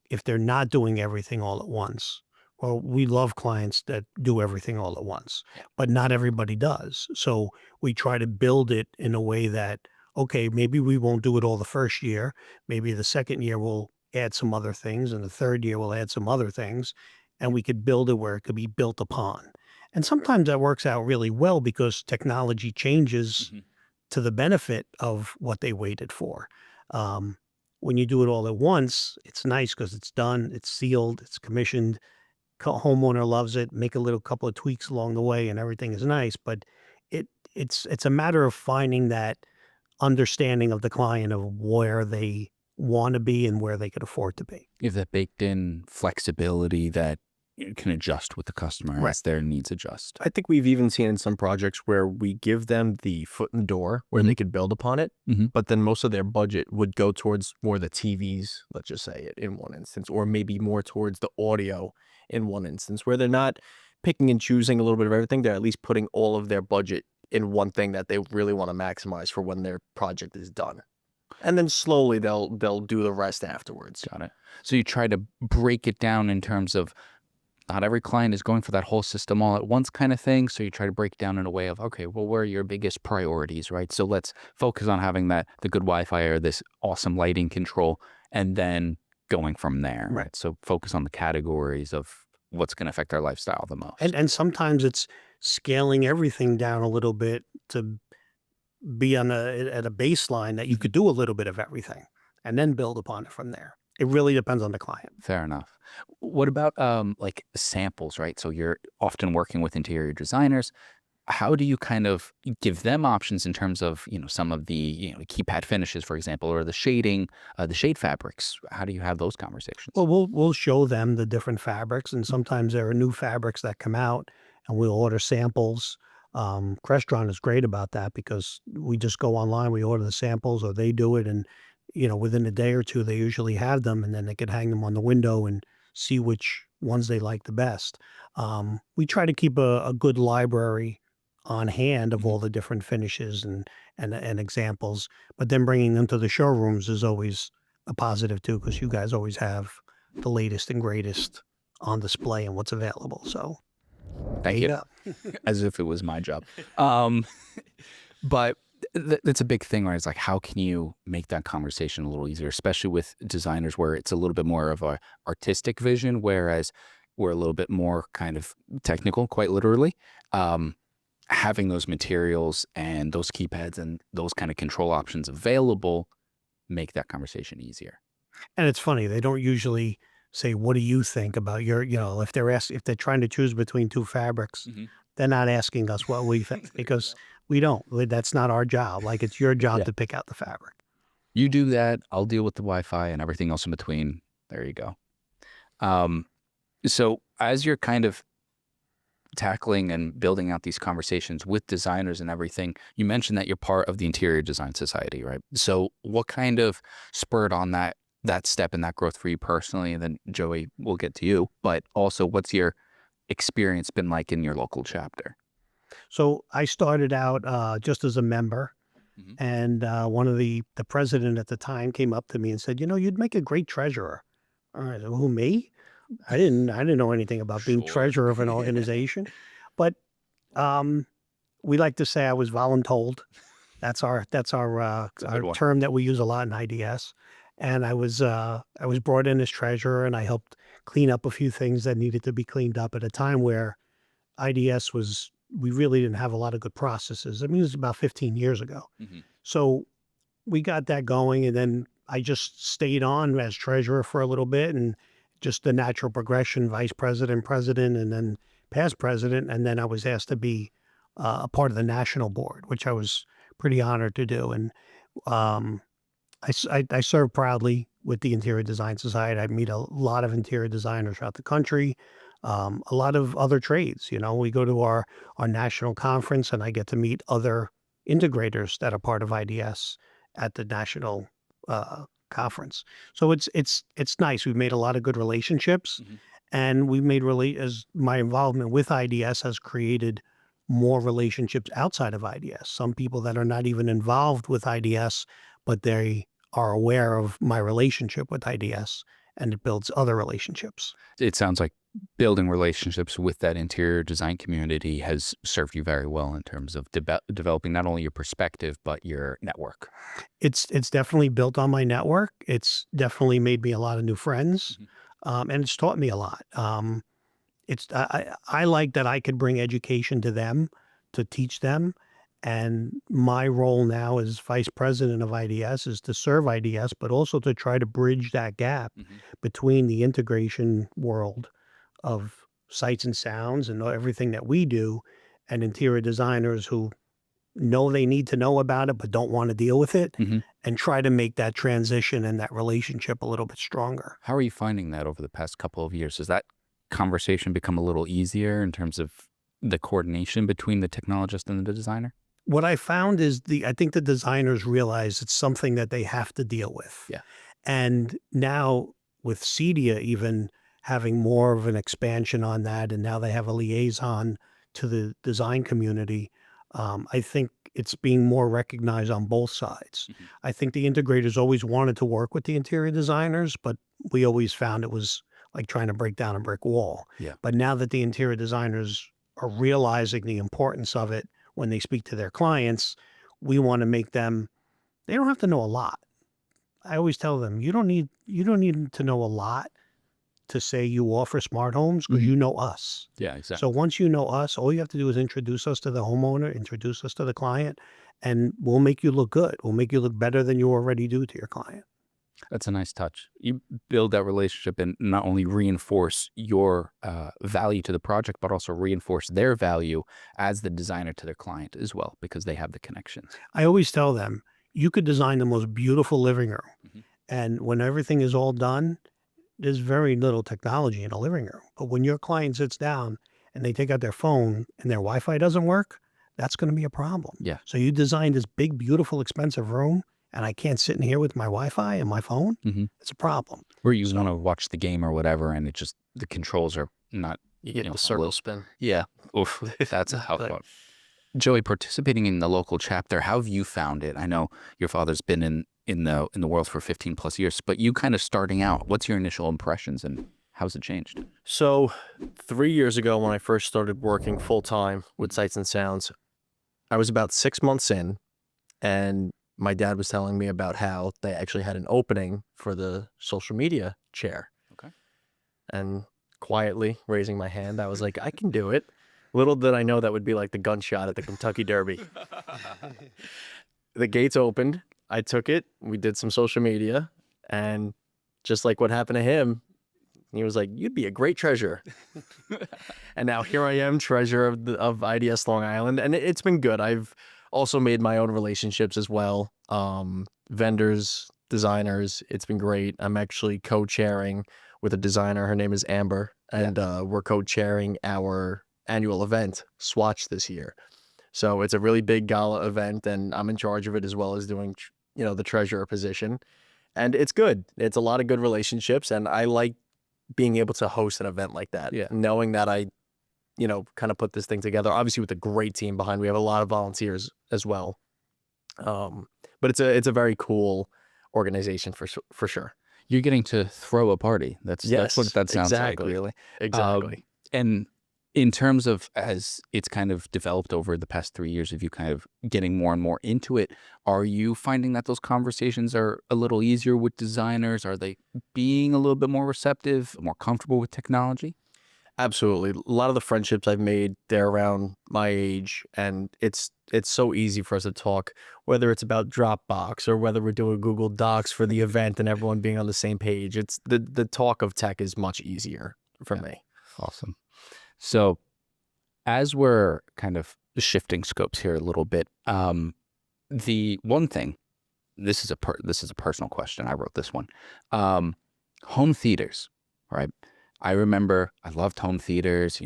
if they're not doing everything all at once, well, we love clients that do everything all at once, but not everybody does. So we try to build it in a way that, okay, maybe we won't do it all the first year. Maybe the second year we'll add some other things, and the third year we'll add some other things, and we could build it where it could be built upon. And sometimes that works out really well because technology changes to the benefit of what they waited for. When you do it all at once, it's nice because it's done, it's sealed, it's commissioned. Homeowner loves it. Make a couple of tweaks along the way, and everything is nice. But it's a matter of finding that understanding of the client of where they want to be and where they could afford to be. You have that baked in flexibility that you can adjust with the customer as their needs adjust. I think we've even seen in some projects where we give them the foot in the door where they could build upon it, but then most of their budget would go towards more the TVs, let's just say it in one instance, or maybe more towards the audio in one instance, where they're not picking and choosing a little bit of everything. They're at least putting all of their budget in one thing that they really want to maximize for when their project is done. And then slowly they'll do the rest afterwards. Got it. So you try to break it down in terms of not every client is going for that whole system all at once kind of thing. So you try to break it down in a way of, okay, well, where are your biggest priorities, right? So let's focus on having the good Wi-Fi or this awesome lighting control, and then going from there. Right. So focus on the categories of what's going to affect our lifestyle the most. And sometimes it's scaling everything down a little bit to be at a baseline that you could do a little bit of everything and then build upon it from there. It really depends on the client. Fair enough. What about like samples, right? So you're often working with interior designers. how do you kind of give them options in terms of, some of the, keypad finishes, for example, or the shading, the shade fabrics? How do you have those conversations? Well, we'll show them the different fabrics, and sometimes there are new fabrics that come out, and we'll order samples. Crestron is great about that because we just go online, we order the samples, or they do it, and within a day or two, they usually have them, and then they could hang them on the window and see which ones they like the best. We try to keep a good library on hand of all the different finishes and examples, but then bringing them to the showrooms is always a positive too, because you guys always have the latest and greatest on display and what's available. So Thank there you. you go. As if it was my job. But that's a big thing, right? It's like, how can you make that conversation a little easier, especially with designers where it's a little bit more of a artistic vision, whereas we're a little bit more kind of technical, quite literally. Having those materials and those keypads and those kind of control options available make that conversation easier. And it's funny, they don't usually say, "What do you think about your," if if they're trying to choose between two fabrics, they're not asking us what we think because we don't. That's not our job. Like it's your job Yeah. to pick out the fabric. You do that, I'll deal with the Wi-Fi and everything else in between. There you go. So as you're kind of tackling and building out these conversations with designers and everything, you mentioned that you're part of the Interior Design Society, right? So what kind of spurred on that step and that growth for you personally? And then Joey, we'll get to you, but also what's your experience been like in your local chapter? So I started out just as a member, and one of the president at the time came up to me and said, "You'd make a great treasurer." All right, who, me? I didn't know anything about being Sure. treasurer of an organization, but we like to say I was voluntold. That's our good one. term that we use a lot in IDS. And I was brought in as treasurer, and I helped clean up a few things that needed to be cleaned up at a time where IDS we really didn't have a lot of good processes. I mean, it was about 15 years ago. So we got that going, and then I just stayed on as treasurer for a little bit, and just the natural progression, vice president, president, and then past president. And then I was asked to be a part of the national board, which I was pretty honored to do. And I serve proudly with the Interior Design Society. I meet a lot of interior designers throughout the country, a lot of other trades. We go to our national conference, and I get to meet other integrators that are part of IDS at the national conference. So it's nice. We've made a lot of good relationships, and we've made as my involvement with IDS has created more relationships outside of IDS. Some people that are not even involved with IDS, but they are aware of my relationship with IDS, and it builds other relationships. It sounds like building relationships with that interior design community has served you very well in terms of developing not only your perspective, but your network. It's definitely built on my network. It's definitely made me a lot of new friends, and it's taught me a lot. I like that I could bring education to them, to teach them. And my role now as vice president of IDS is to serve IDS, but also to try to bridge that gap between the integration world of sights and sounds and everything that we do, and interior designers who know they need to know about it but don't want to deal with it, and try to make that transition and that relationship a little bit stronger. How are you finding that over the past couple of years? Has that conversation become a little easier in terms of the coordination between the technologist and the designer? What I found is I think the designers realize it's something that they have to deal with. Yeah. And now with CEDIA even having more of an expansion on that, and now they have a liaison to the design community, I think it's being more recognized on both sides. I think the integrators always wanted to work with the interior designers, but we always found it was like trying to break down a brick wall. Yeah. But now that the interior designers are realizing the importance of it when they speak to their clients, we want to make them, they don't have to know a lot. I always tell them, you don't need to know a lot to say you offer smart homes, because you know us. Yeah, exactly. So once you know us, all you have to do is introduce us to the homeowner, introduce us to the client, and we'll make you look good. We'll make you look better than you already do to your client. That's a nice touch. You build that relationship and not only reinforce your value to the project, but also reinforce their value as the designer to their client as well, because they have the connections. I always tell them, you could design the most beautiful living room. Mhm. And when everything is all done, there's very little technology in a living room. But when your client sits down and they take out their phone and their Wi-Fi doesn't work, that's going to be a problem. Yeah. So you designed this big, beautiful, expensive room, and I can't sit in here with my Wi-Fi and my phone. Mm-hmm. It's a problem. Where you want to watch the game or whatever, and it just, the controls are not, You get know, the a circle little- spin. Yeah. Oof. That's a tough one. Joey, participating in the local chapter, how have you found it? I know your father's been in the world for 15 plus years, but you kind of starting out, what's your initial impressions and how's it changed? So 3 years ago, when I first started working full time with Sights-N-Sounds, I was about 6 months in, and my dad was telling me about how they actually had an opening for the social media chair. Okay. And quietly raising my hand, I was like, I can do it. Little did I know that would be like the gunshot at the Kentucky Derby. The gates opened. I took it. We did some social media. And just like what happened to him, he was like, you'd be a great treasurer. And now here I am, treasurer of IDS Long Island. And it's been good. I've also made my own relationships as well. Vendors, designers. It's been great. I'm actually co-chairing with a designer. Her name is Amber. And we're co-chairing our annual event, Swatch, this year. So it's a really big gala event, and I'm in charge of it as well as doing, the treasurer position. And it's good. It's a lot of good relationships, and I like being able to host an event like that. Yeah. Knowing that I, kind of put this thing together, obviously with a great team behind. We have a lot of volunteers as well. But it's a very cool organization for sure. You're getting to throw a party. That's what that sounds exactly. like, really. Exactly. And in terms of as it's kind of developed over the past 3 years of you kind of getting more and more into it, are you finding that those conversations are a little easier with designers? Are they being a little bit more receptive, more comfortable with technology? Absolutely. A lot of the friendships I've made, they're around my age, and it's so easy for us to talk, whether it's about Dropbox or whether we're doing Google Docs for the event and everyone being on the same page. It's the talk of tech is much easier for me. Awesome. So as we're kind of shifting scopes here a little bit, the one thing, this is a personal question. I wrote this one. Home theaters, right? I remember I loved home theaters,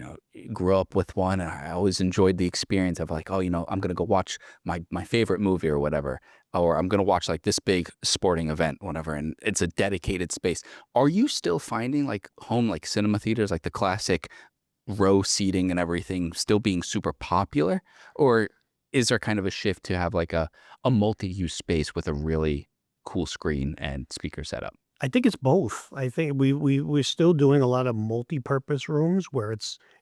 grew up with one, and I always enjoyed the experience of like, I'm going to go watch my favorite movie or whatever, or I'm going to watch like this big sporting event, whatever, and it's a dedicated space. Are you still finding like home, like cinema theaters, like the classic row seating and everything still being super popular? Or is there kind of a shift to have like a multi-use space with a really cool screen and speaker setup? I think it's both. I think we're still doing a lot of multi-purpose rooms where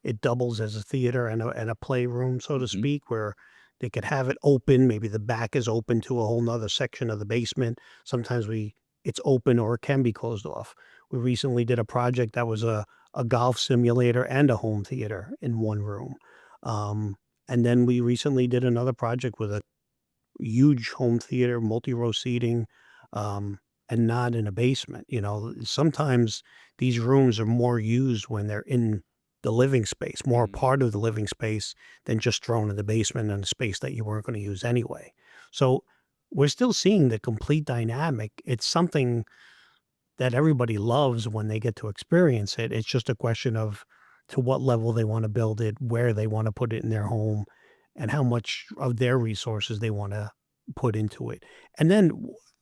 it doubles as a theater and a playroom, so to speak, where they could have it open. Maybe the back is open to a whole nother section of the basement. Sometimes it's open or it can be closed off. We recently did a project that was a golf simulator and a home theater in one room. And then we recently did another project with a huge home theater, multi-row seating, and not in a basement. Sometimes these rooms are more used when they're in the living space, more part of the living space than just thrown in the basement in a space that you weren't going to use anyway. So we're still seeing the complete dynamic. It's something that everybody loves when they get to experience it. It's just a question of to what level they want to build it, where they want to put it in their home, and how much of their resources they want to put into it. And then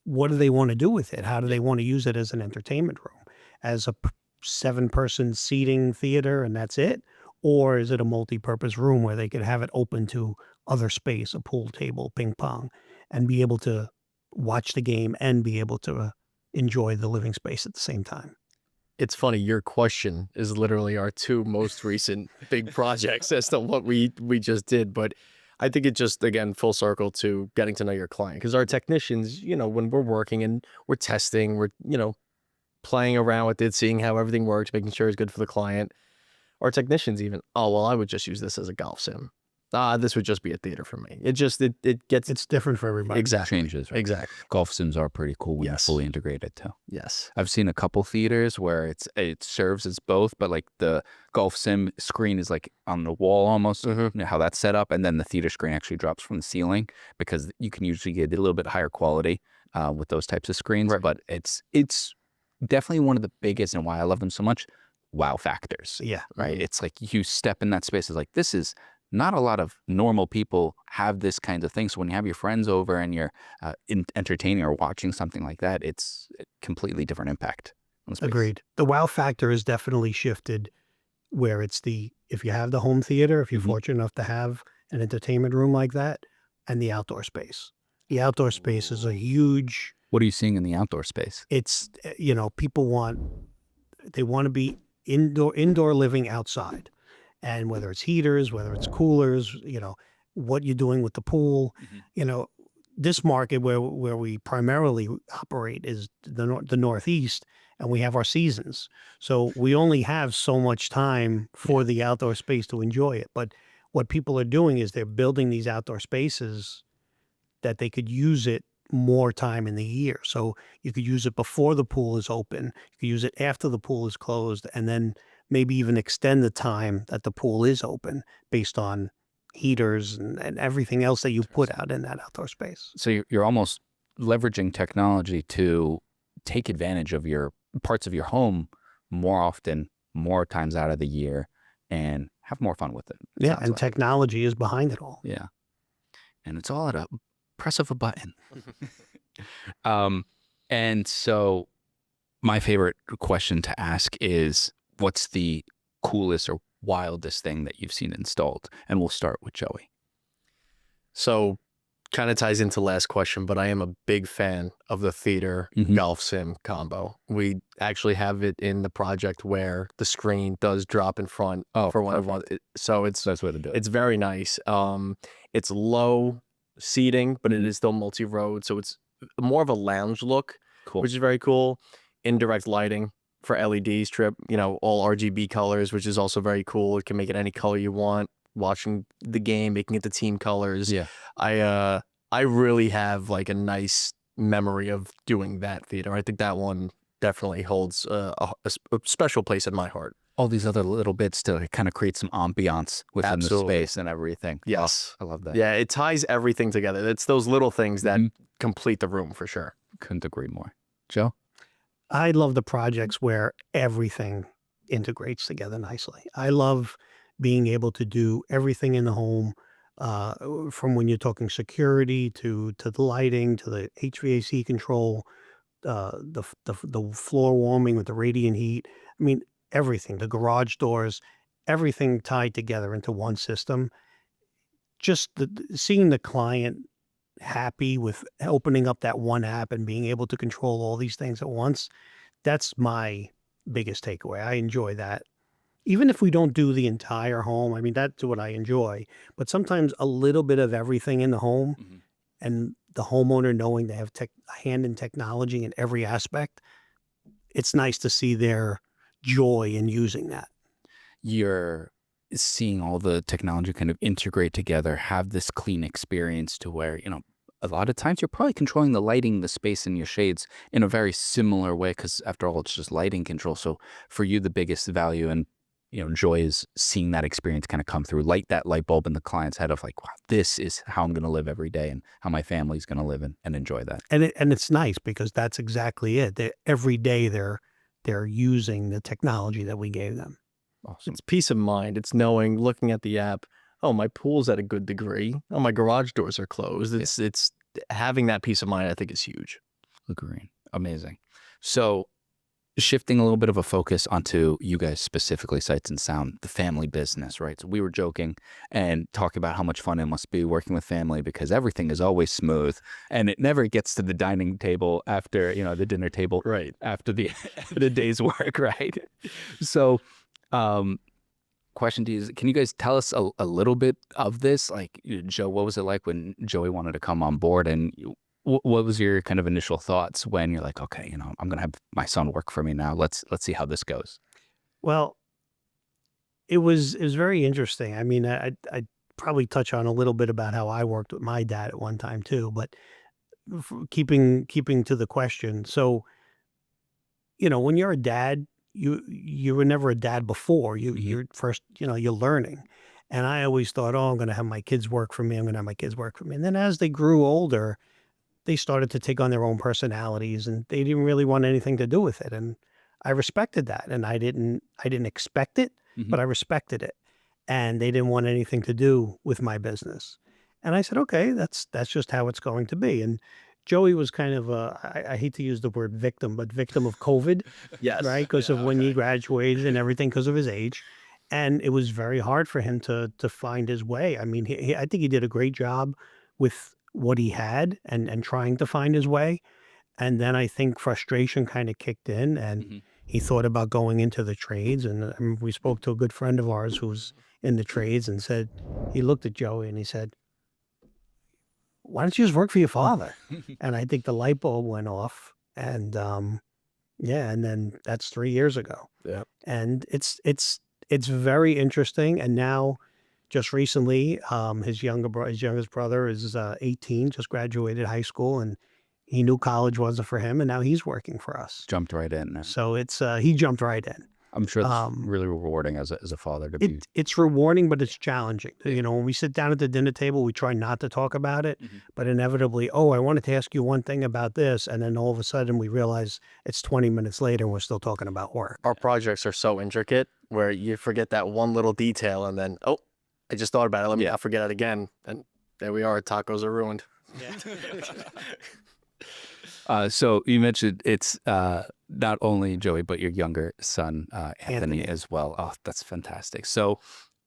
what do they want to do with it? How do they want to use it as an entertainment room, as a 7-person seating theater, and that's it? Or is it a multi-purpose room where they could have it open to other space, a pool table, ping pong, and be able to watch the game and be able to enjoy the living space at the same time? It's funny, your question is literally our 2 most recent big projects as to what we just did. But I think it just, again, full circle to getting to know your client. Because our technicians, when we're working and we're testing, we're, playing around with it, seeing how everything works, making sure it's good for the client. Our technicians even, oh, well, I would just use this as a golf sim. this would just be a theater for me. It gets It's different for everybody. exactly Changes, right? exactly. Golf sims are pretty cool when Yes. you're fully integrated too. Yes. I've seen a couple theaters where it serves as both, but like the golf sim screen is like on the wall almost, you know, how that's set up, and then the theater screen actually drops from the ceiling because you can usually get a little bit higher quality with those types of screens. Right. But it's definitely one of the biggest, and why I love them so much, wow factors. Yeah. Right. It's like you step in that space, it's like this is not a lot of normal people have this kind of thing. So when you have your friends over and you're entertaining or watching something like that, it's a completely different impact on the space. Agreed. The wow factor has definitely shifted where it's if you have the home theater, if you're fortunate enough to have an entertainment room like that, and the outdoor space. The outdoor space is a huge, What are you seeing in the outdoor space? it's, people want to be indoor living outside. And whether it's heaters, whether it's coolers, what you're doing with the pool, this market where we primarily operate is the Northeast, and we have our seasons. So we only have so much time for the outdoor space to enjoy it. But what people are doing is they're building these outdoor spaces that they could use it more time in the year. So you could use it before the pool is open. You could use it after the pool is closed, and then maybe even extend the time that the pool is open based on heaters and everything else that you put out in that outdoor space. So you're almost leveraging technology to take advantage of your parts of your home more often, more times out of the year, and have more fun with it. Yeah, sounds and like. technology is behind it all. Yeah. And it's all at a press of a button. And so my favorite question to ask is, what's the coolest or wildest thing that you've seen installed? And we'll start with Joey. So kind of ties into last question, but I am a big fan of the theater golf sim combo. We actually have it in the project where the screen does drop in front for one of one. So it's That's the way to do it. It's very nice. It's low seating, but it is still multi-road, so it's more of a lounge look, Cool. which is very cool. Indirect lighting for LEDs, all RGB colors, which is also very cool. It can make it any color you want. Watching the game, making it the team colors. Yeah. I really have like a nice memory of doing that theater. I think that one definitely holds a special place in my heart. All these other little bits to kind of create some ambiance within Absolutely. the space and everything. Yes. Oh, I love that. Yeah, it ties everything together. It's those little things that complete the room for sure. Couldn't agree more. Joe? I love the projects where everything integrates together nicely. I love being able to do everything in the home, from when you're talking security to the lighting, to the HVAC control, the floor warming with the radiant heat. I mean, everything, the garage doors, everything tied together into one system. Just seeing the client happy with opening up that one app and being able to control all these things at once, that's my biggest takeaway. I enjoy that. Even if we don't do the entire home, I mean, that's what I enjoy. But sometimes a little bit of everything in the home and the homeowner knowing they have a hand in technology in every aspect, it's nice to see their joy in using that. You're seeing all the technology kind of integrate together, have this clean experience to where, a lot of times you're probably controlling the lighting, the space in your shades in a very similar way, because after all, it's just lighting control. So for you, the biggest value and joy is seeing that experience kind of come through, light that light bulb in the client's head of like, wow, this is how I'm going to live every day and how my family's going to live and enjoy that. And it's nice because that's exactly it. Every day they're using the technology that we gave them. Awesome. It's peace of mind. It's knowing, looking at the app, oh, my pool's at a good degree. Oh, my garage doors are closed. It's having that peace of mind, I think, is huge. Agreeing. Amazing. So shifting a little bit of a focus onto you guys specifically, Sights-N-Sounds, the family business, right? So we were joking and talking about how much fun it must be working with family because everything is always smooth and it never gets to the dining table after, the dinner table, Right. after the day's work, right? So, question to you is, can you guys tell us a little bit of this? Like, Joe, what was it like when Joey wanted to come on board, and what was your kind of initial thoughts when you're like, okay, I'm going to have my son work for me now. Let's see how this goes. Well, it was very interesting. I mean, probably touch on a little bit about how I worked with my dad at one time too, but keeping to the question. So, when you're a dad, you were never a dad before. You're first, you're learning. And I always thought, oh, I'm going to have my kids work for me. I'm going to have my kids work for me. And then as they grew older, they started to take on their own personalities, and they didn't really want anything to do with it. And I respected that. And I didn't expect it, but I respected it. And they didn't want anything to do with my business. And I said, okay, that's just how it's going to be. And Joey was kind of I hate to use the word victim, but victim of COVID, Yes. right? Because of when he graduated and everything, because of his age. And it was very hard for him to find his way. I mean, I think he did a great job with what he had and trying to find his way. And then I think frustration kind of kicked in, and he thought about going into the trades. And we spoke to a good friend of ours who's in the trades, and said, he looked at Joey and he said, why don't you just work for your father? And I think the light bulb went off. And and then that's 3 years ago. Yeah. And it's very interesting. And now, just recently, his youngest brother is 18, just graduated high school, and he knew college wasn't for him, and now he's working for us. Jumped right in. So he jumped right in. I'm sure it's really rewarding as a father to be. It's rewarding, but it's challenging. When we sit down at the dinner table, we try not to talk about it, but inevitably, oh, I wanted to ask you one thing about this. And then all of a sudden we realize it's 20 minutes later and we're still talking about work. Our projects are so intricate where you forget that one little detail, and then, oh, I just thought about it. Let me not forget it again. And there we are. Tacos are ruined. So you mentioned it's not only Joey, but your younger son, Anthony, as well. Oh, that's fantastic. So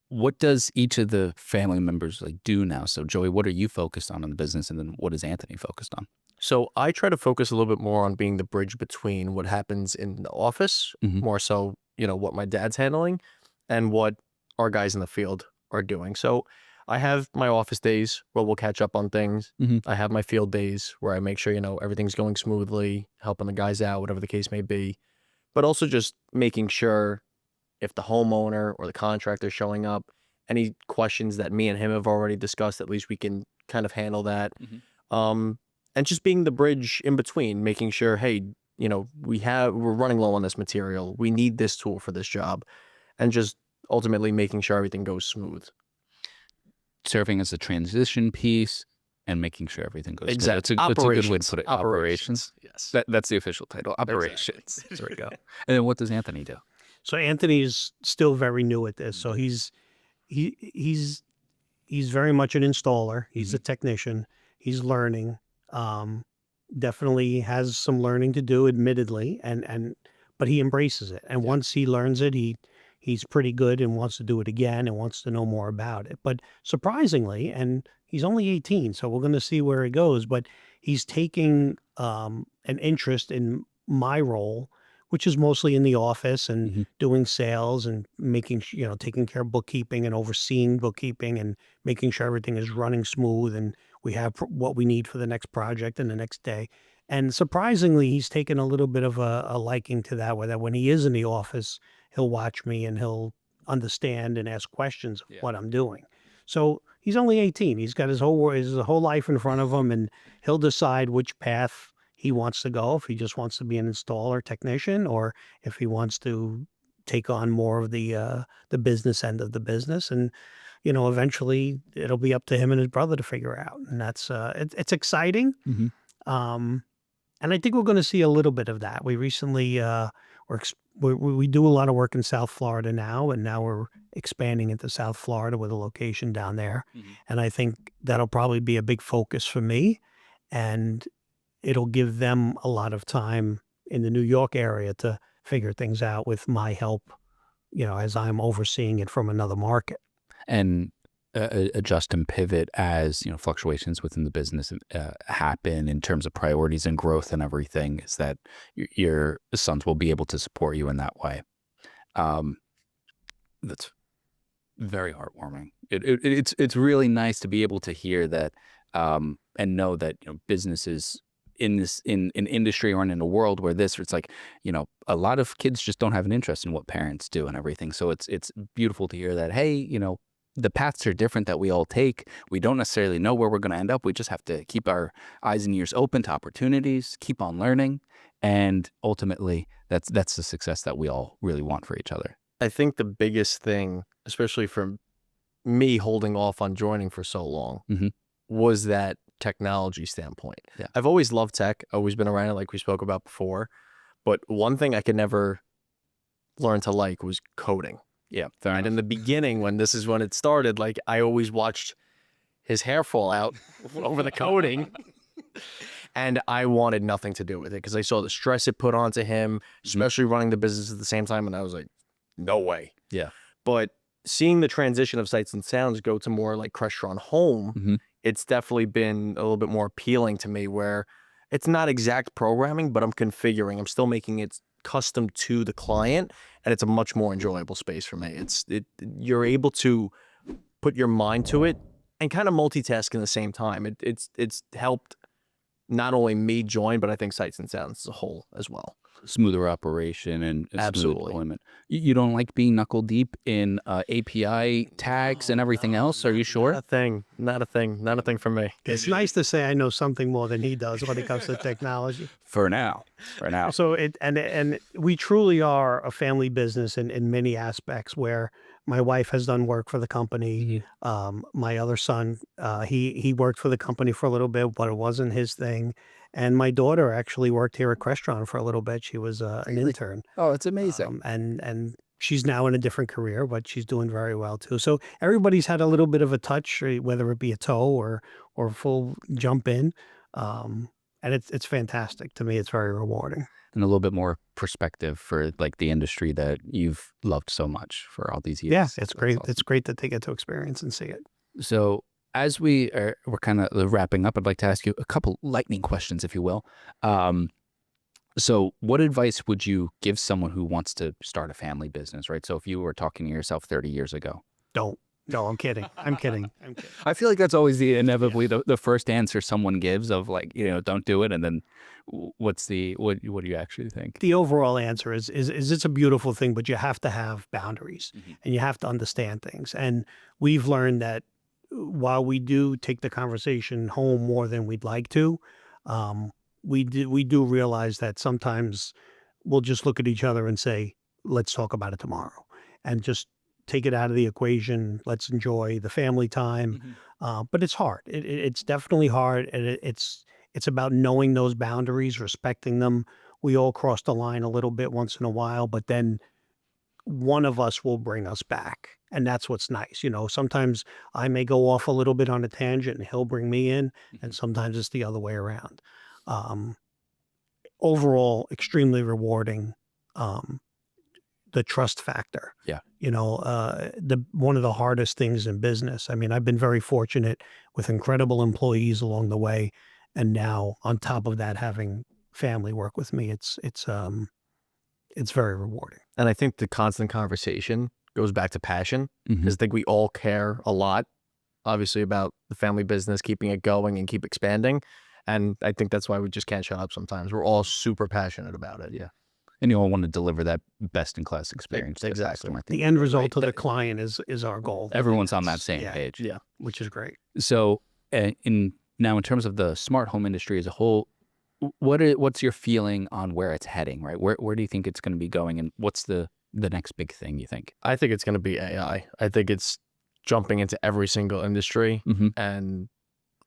what does each of the family members do now? So Joey, what are you focused on in the business? And then what is Anthony focused on? So I try to focus a little bit more on being the bridge between what happens in the office, more so, what my dad's handling and what our guys in the field are doing. So I have my office days where we'll catch up on things. I have my field days where I make sure, everything's going smoothly, helping the guys out, whatever the case may be. But also just making sure if the homeowner or the contractor showing up, any questions that me and him have already discussed, at least we can kind of handle that. And just being the bridge in between, making sure, hey, we're running low on this material. We need this tool for this job. And just ultimately making sure everything goes smooth. Serving as a transition piece and making sure everything goes exactly. That's a good way to put it. Operations. Yes. That's the official title. Operations. Exactly. There we go. And then what does Anthony do? So Anthony's still very new at this. So he's very much an installer. He's a technician. He's learning. Definitely has some learning to do, admittedly, but he embraces it. And once he learns it, he's pretty good and wants to do it again and wants to know more about it. But surprisingly, and he's only 18, so we're going to see where it goes, but he's taking an interest in my role, which is mostly in the office and doing sales and making, taking care of bookkeeping and overseeing bookkeeping and making sure everything is running smooth and we have what we need for the next project and the next day. And surprisingly, he's taken a little bit of a liking to that, where that when he is in the office, he'll watch me and he'll understand and ask questions of what I'm doing. So he's only 18. He's got his whole life in front of him, and he'll decide which path he wants to go, if he just wants to be an installer technician, or if he wants to take on more of the business end of the business. And, eventually it'll be up to him and his brother to figure out. And that's, it's exciting. And I think we're going to see a little bit of that. We recently, we do a lot of work in South Florida now, and now we're expanding into South Florida with a location down there. And I think that'll probably be a big focus for me, and it'll give them a lot of time in the New York area to figure things out with my help, as I'm overseeing it from another market. And adjust and pivot as fluctuations within the business happen in terms of priorities and growth and everything, is that your sons will be able to support you in that way. That's very heartwarming. It's really nice to be able to hear that and know that businesses in industry or in a world where it's like a lot of kids just don't have an interest in what parents do and everything. So it's beautiful to hear that, hey, the paths are different that we all take. We don't necessarily know where we're going to end up. We just have to keep our eyes and ears open to opportunities, keep on learning, and ultimately, that's the success that we all really want for each other. I think the biggest thing, especially for me holding off on joining for so long, was that technology standpoint. Yeah. I've always loved tech, always been around it like we spoke about before, but one thing I could never learn to like was coding. Yeah, fair And enough. in the beginning, when it started, like I always watched his hair fall out over the coding. And I wanted nothing to do with it because I saw the stress it put onto him, especially running the business at the same time. And I was like, no way. Yeah. But seeing the transition of Sights-N-Sounds go to more like Crestron home, it's definitely been a little bit more appealing to me, where it's not exact programming, but I'm configuring. I'm still making it custom to the client, and it's a much more enjoyable space for me. You're able to put your mind to it and kind of multitask in the same time. It's helped not only me join, but I think Sights-N-Sounds as a whole as well. Smoother operation and smooth Absolutely. deployment. You don't like being knuckle deep in API tags and everything else? Are you sure? Not a thing for me. It's nice to say I know something more than he does when it comes to technology. For now. So and we truly are a family business in many aspects, where my wife has done work for the company. My other son, he worked for the company for a little bit, but it wasn't his thing. And my daughter actually worked here at Crestron for a little bit. She was an intern. Oh, it's amazing. And she's now in a different career, but she's doing very well too. So everybody's had a little bit of a touch, whether it be a toe or a full jump in. And it's fantastic. To me, it's very rewarding. And a little bit more perspective for like the industry that you've loved so much for all these years. Yeah, it's great. Awesome. It's great that they get to experience and see it. So as we're kind of wrapping up, I'd like to ask you a couple lightning questions, if you will. So what advice would you give someone who wants to start a family business, right? So if you were talking to yourself 30 years ago. Don't. No, I'm kidding. I'm kidding. I feel like that's always inevitably the first answer someone gives of like, don't do it. And then what do you actually think? The overall answer is it's a beautiful thing, but you have to have boundaries and you have to understand things. And we've learned that while we do take the conversation home more than we'd like to, we do realize that sometimes we'll just look at each other and say, let's talk about it tomorrow, and just take it out of the equation. Let's enjoy the family time. But it's hard. It's definitely hard. And it's about knowing those boundaries, respecting them. We all cross the line a little bit once in a while, but then one of us will bring us back. And that's what's nice. Sometimes I may go off a little bit on a tangent and he'll bring me in, and sometimes it's the other way around. Overall, extremely rewarding. The trust factor. Yeah. One of the hardest things in business. I mean, I've been very fortunate with incredible employees along the way. And now on top of that, having family work with me, it's very rewarding. And I think the constant conversation goes back to passion, because I think we all care a lot, obviously, about the family business, keeping it going and keep expanding. And I think that's why we just can't shut up sometimes. We're all super passionate about it. Yeah. And you all want to deliver that best-in-class experience to the Exactly. customer. The end result to the client is our goal. Everyone's on that same page. Yeah. Which is great. So in terms of the smart home industry as a whole, what's your feeling on where it's heading, right? Where do you think it's going to be going, and what's the next big thing you think? I think it's going to be AI. I think it's jumping into every single industry. And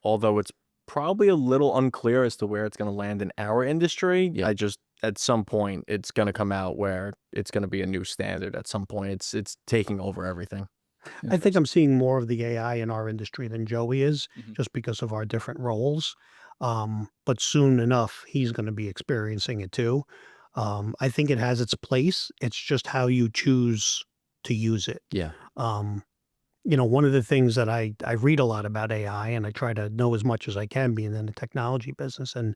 although it's probably a little unclear as to where it's going to land in our industry, at some point it's going to come out where it's going to be a new standard. At some point it's taking over everything. I think I'm seeing more of the AI in our industry than Joey is, just because of our different roles. But soon enough, he's going to be experiencing it too. I think it has its place. It's just how you choose to use it. Yeah. One of the things that I read a lot about AI, and I try to know as much as I can, being in the technology business, and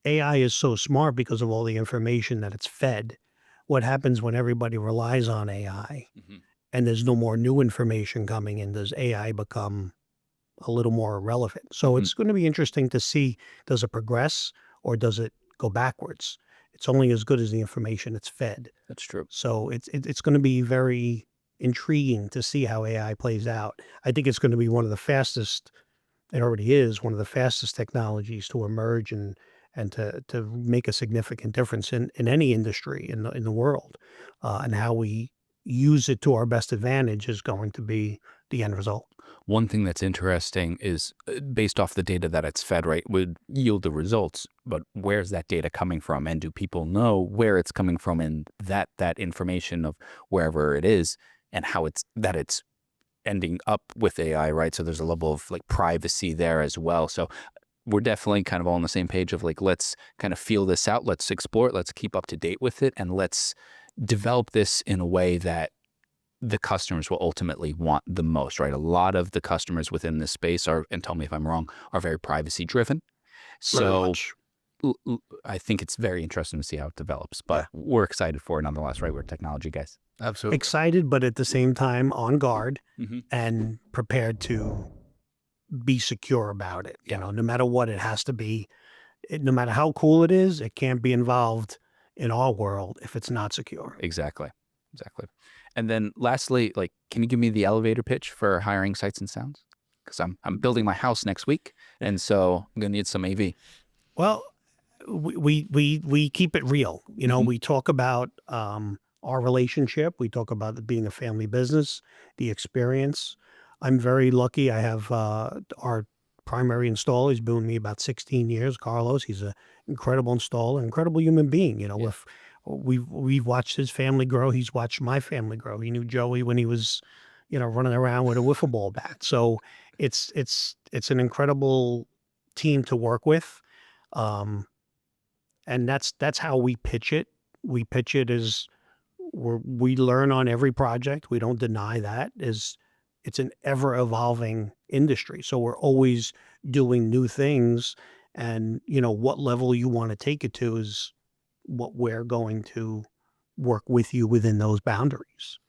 AI is so smart because of all the information that it's fed. What happens when everybody relies on AI and there's no more new information coming in? Does AI become a little more irrelevant? So it's going to be interesting to see, does it progress or does it go backwards? It's only as good as the information it's fed. That's true. So it's going to be very intriguing to see how AI plays out. I think it's going to be one of the fastest. It already is one of the fastest technologies to emerge and to make a significant difference in any industry in the world, and how we use it to our best advantage is going to be the end result. One thing that's interesting is based off the data that it's fed, right, would yield the results. But where's that data coming from? And do people know where it's coming from and that information of wherever it is and how it's ending up with AI, right? So there's a level of like privacy there as well. So we're definitely kind of all on the same page of like, let's kind of feel this out. Let's explore it. Let's keep up to date with it. And let's develop this in a way that the customers will ultimately want the most, right? A lot of the customers within this space are, and tell me if I'm wrong, are very privacy driven. So I think it's very interesting to see how it develops, but we're excited for it nonetheless, right? We're technology guys. Absolutely. Excited, but at the same time on guard and prepared to be secure about it. You know, no matter what it has to be, no matter how cool it is, it can't be involved in our world if it's not secure. Exactly. And then lastly, like, can you give me the elevator pitch for hiring Sights-N-Sounds? Because I'm building my house next week, and so I'm gonna need some AV. Well, we keep it real. You know, we talk about our relationship. We talk about it being a family business, the experience. I'm very lucky. I have our primary installer. He's been with me about 16 years. Carlos, he's an incredible installer, incredible human being. You know, if we've watched his family grow, he's watched my family grow. He knew Joey when he was, you know, running around with a wiffle ball bat. So it's an incredible team to work with, and that's how we pitch it. We pitch it as we learn on every project. We don't deny that. It's an ever evolving industry, so we're always doing new things. And you know what level you want to take it to is what we're going to work with you within those boundaries.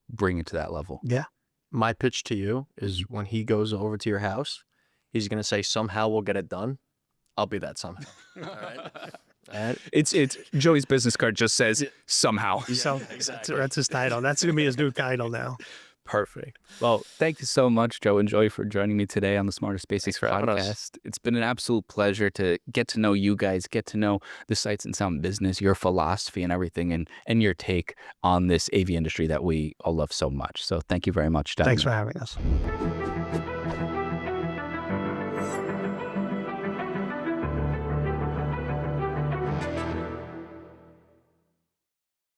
Bring it to that level. Yeah. My pitch to you is when he goes over to your house, he's going to say, somehow we'll get it done. I'll be that somehow. All right. It's Joey's business card just says somehow. So exactly. that's his title. That's going to be his new title now. Perfect. Well, thank you so much, Joe and Joey, for joining me today on the Smarter Spaces podcast. It's been an absolute pleasure to get to know you guys, get to know the Sights-N-Sound business, your philosophy and everything, and your take on this AV industry that we all love so much. So thank you very much, gentlemen. Thanks for having us.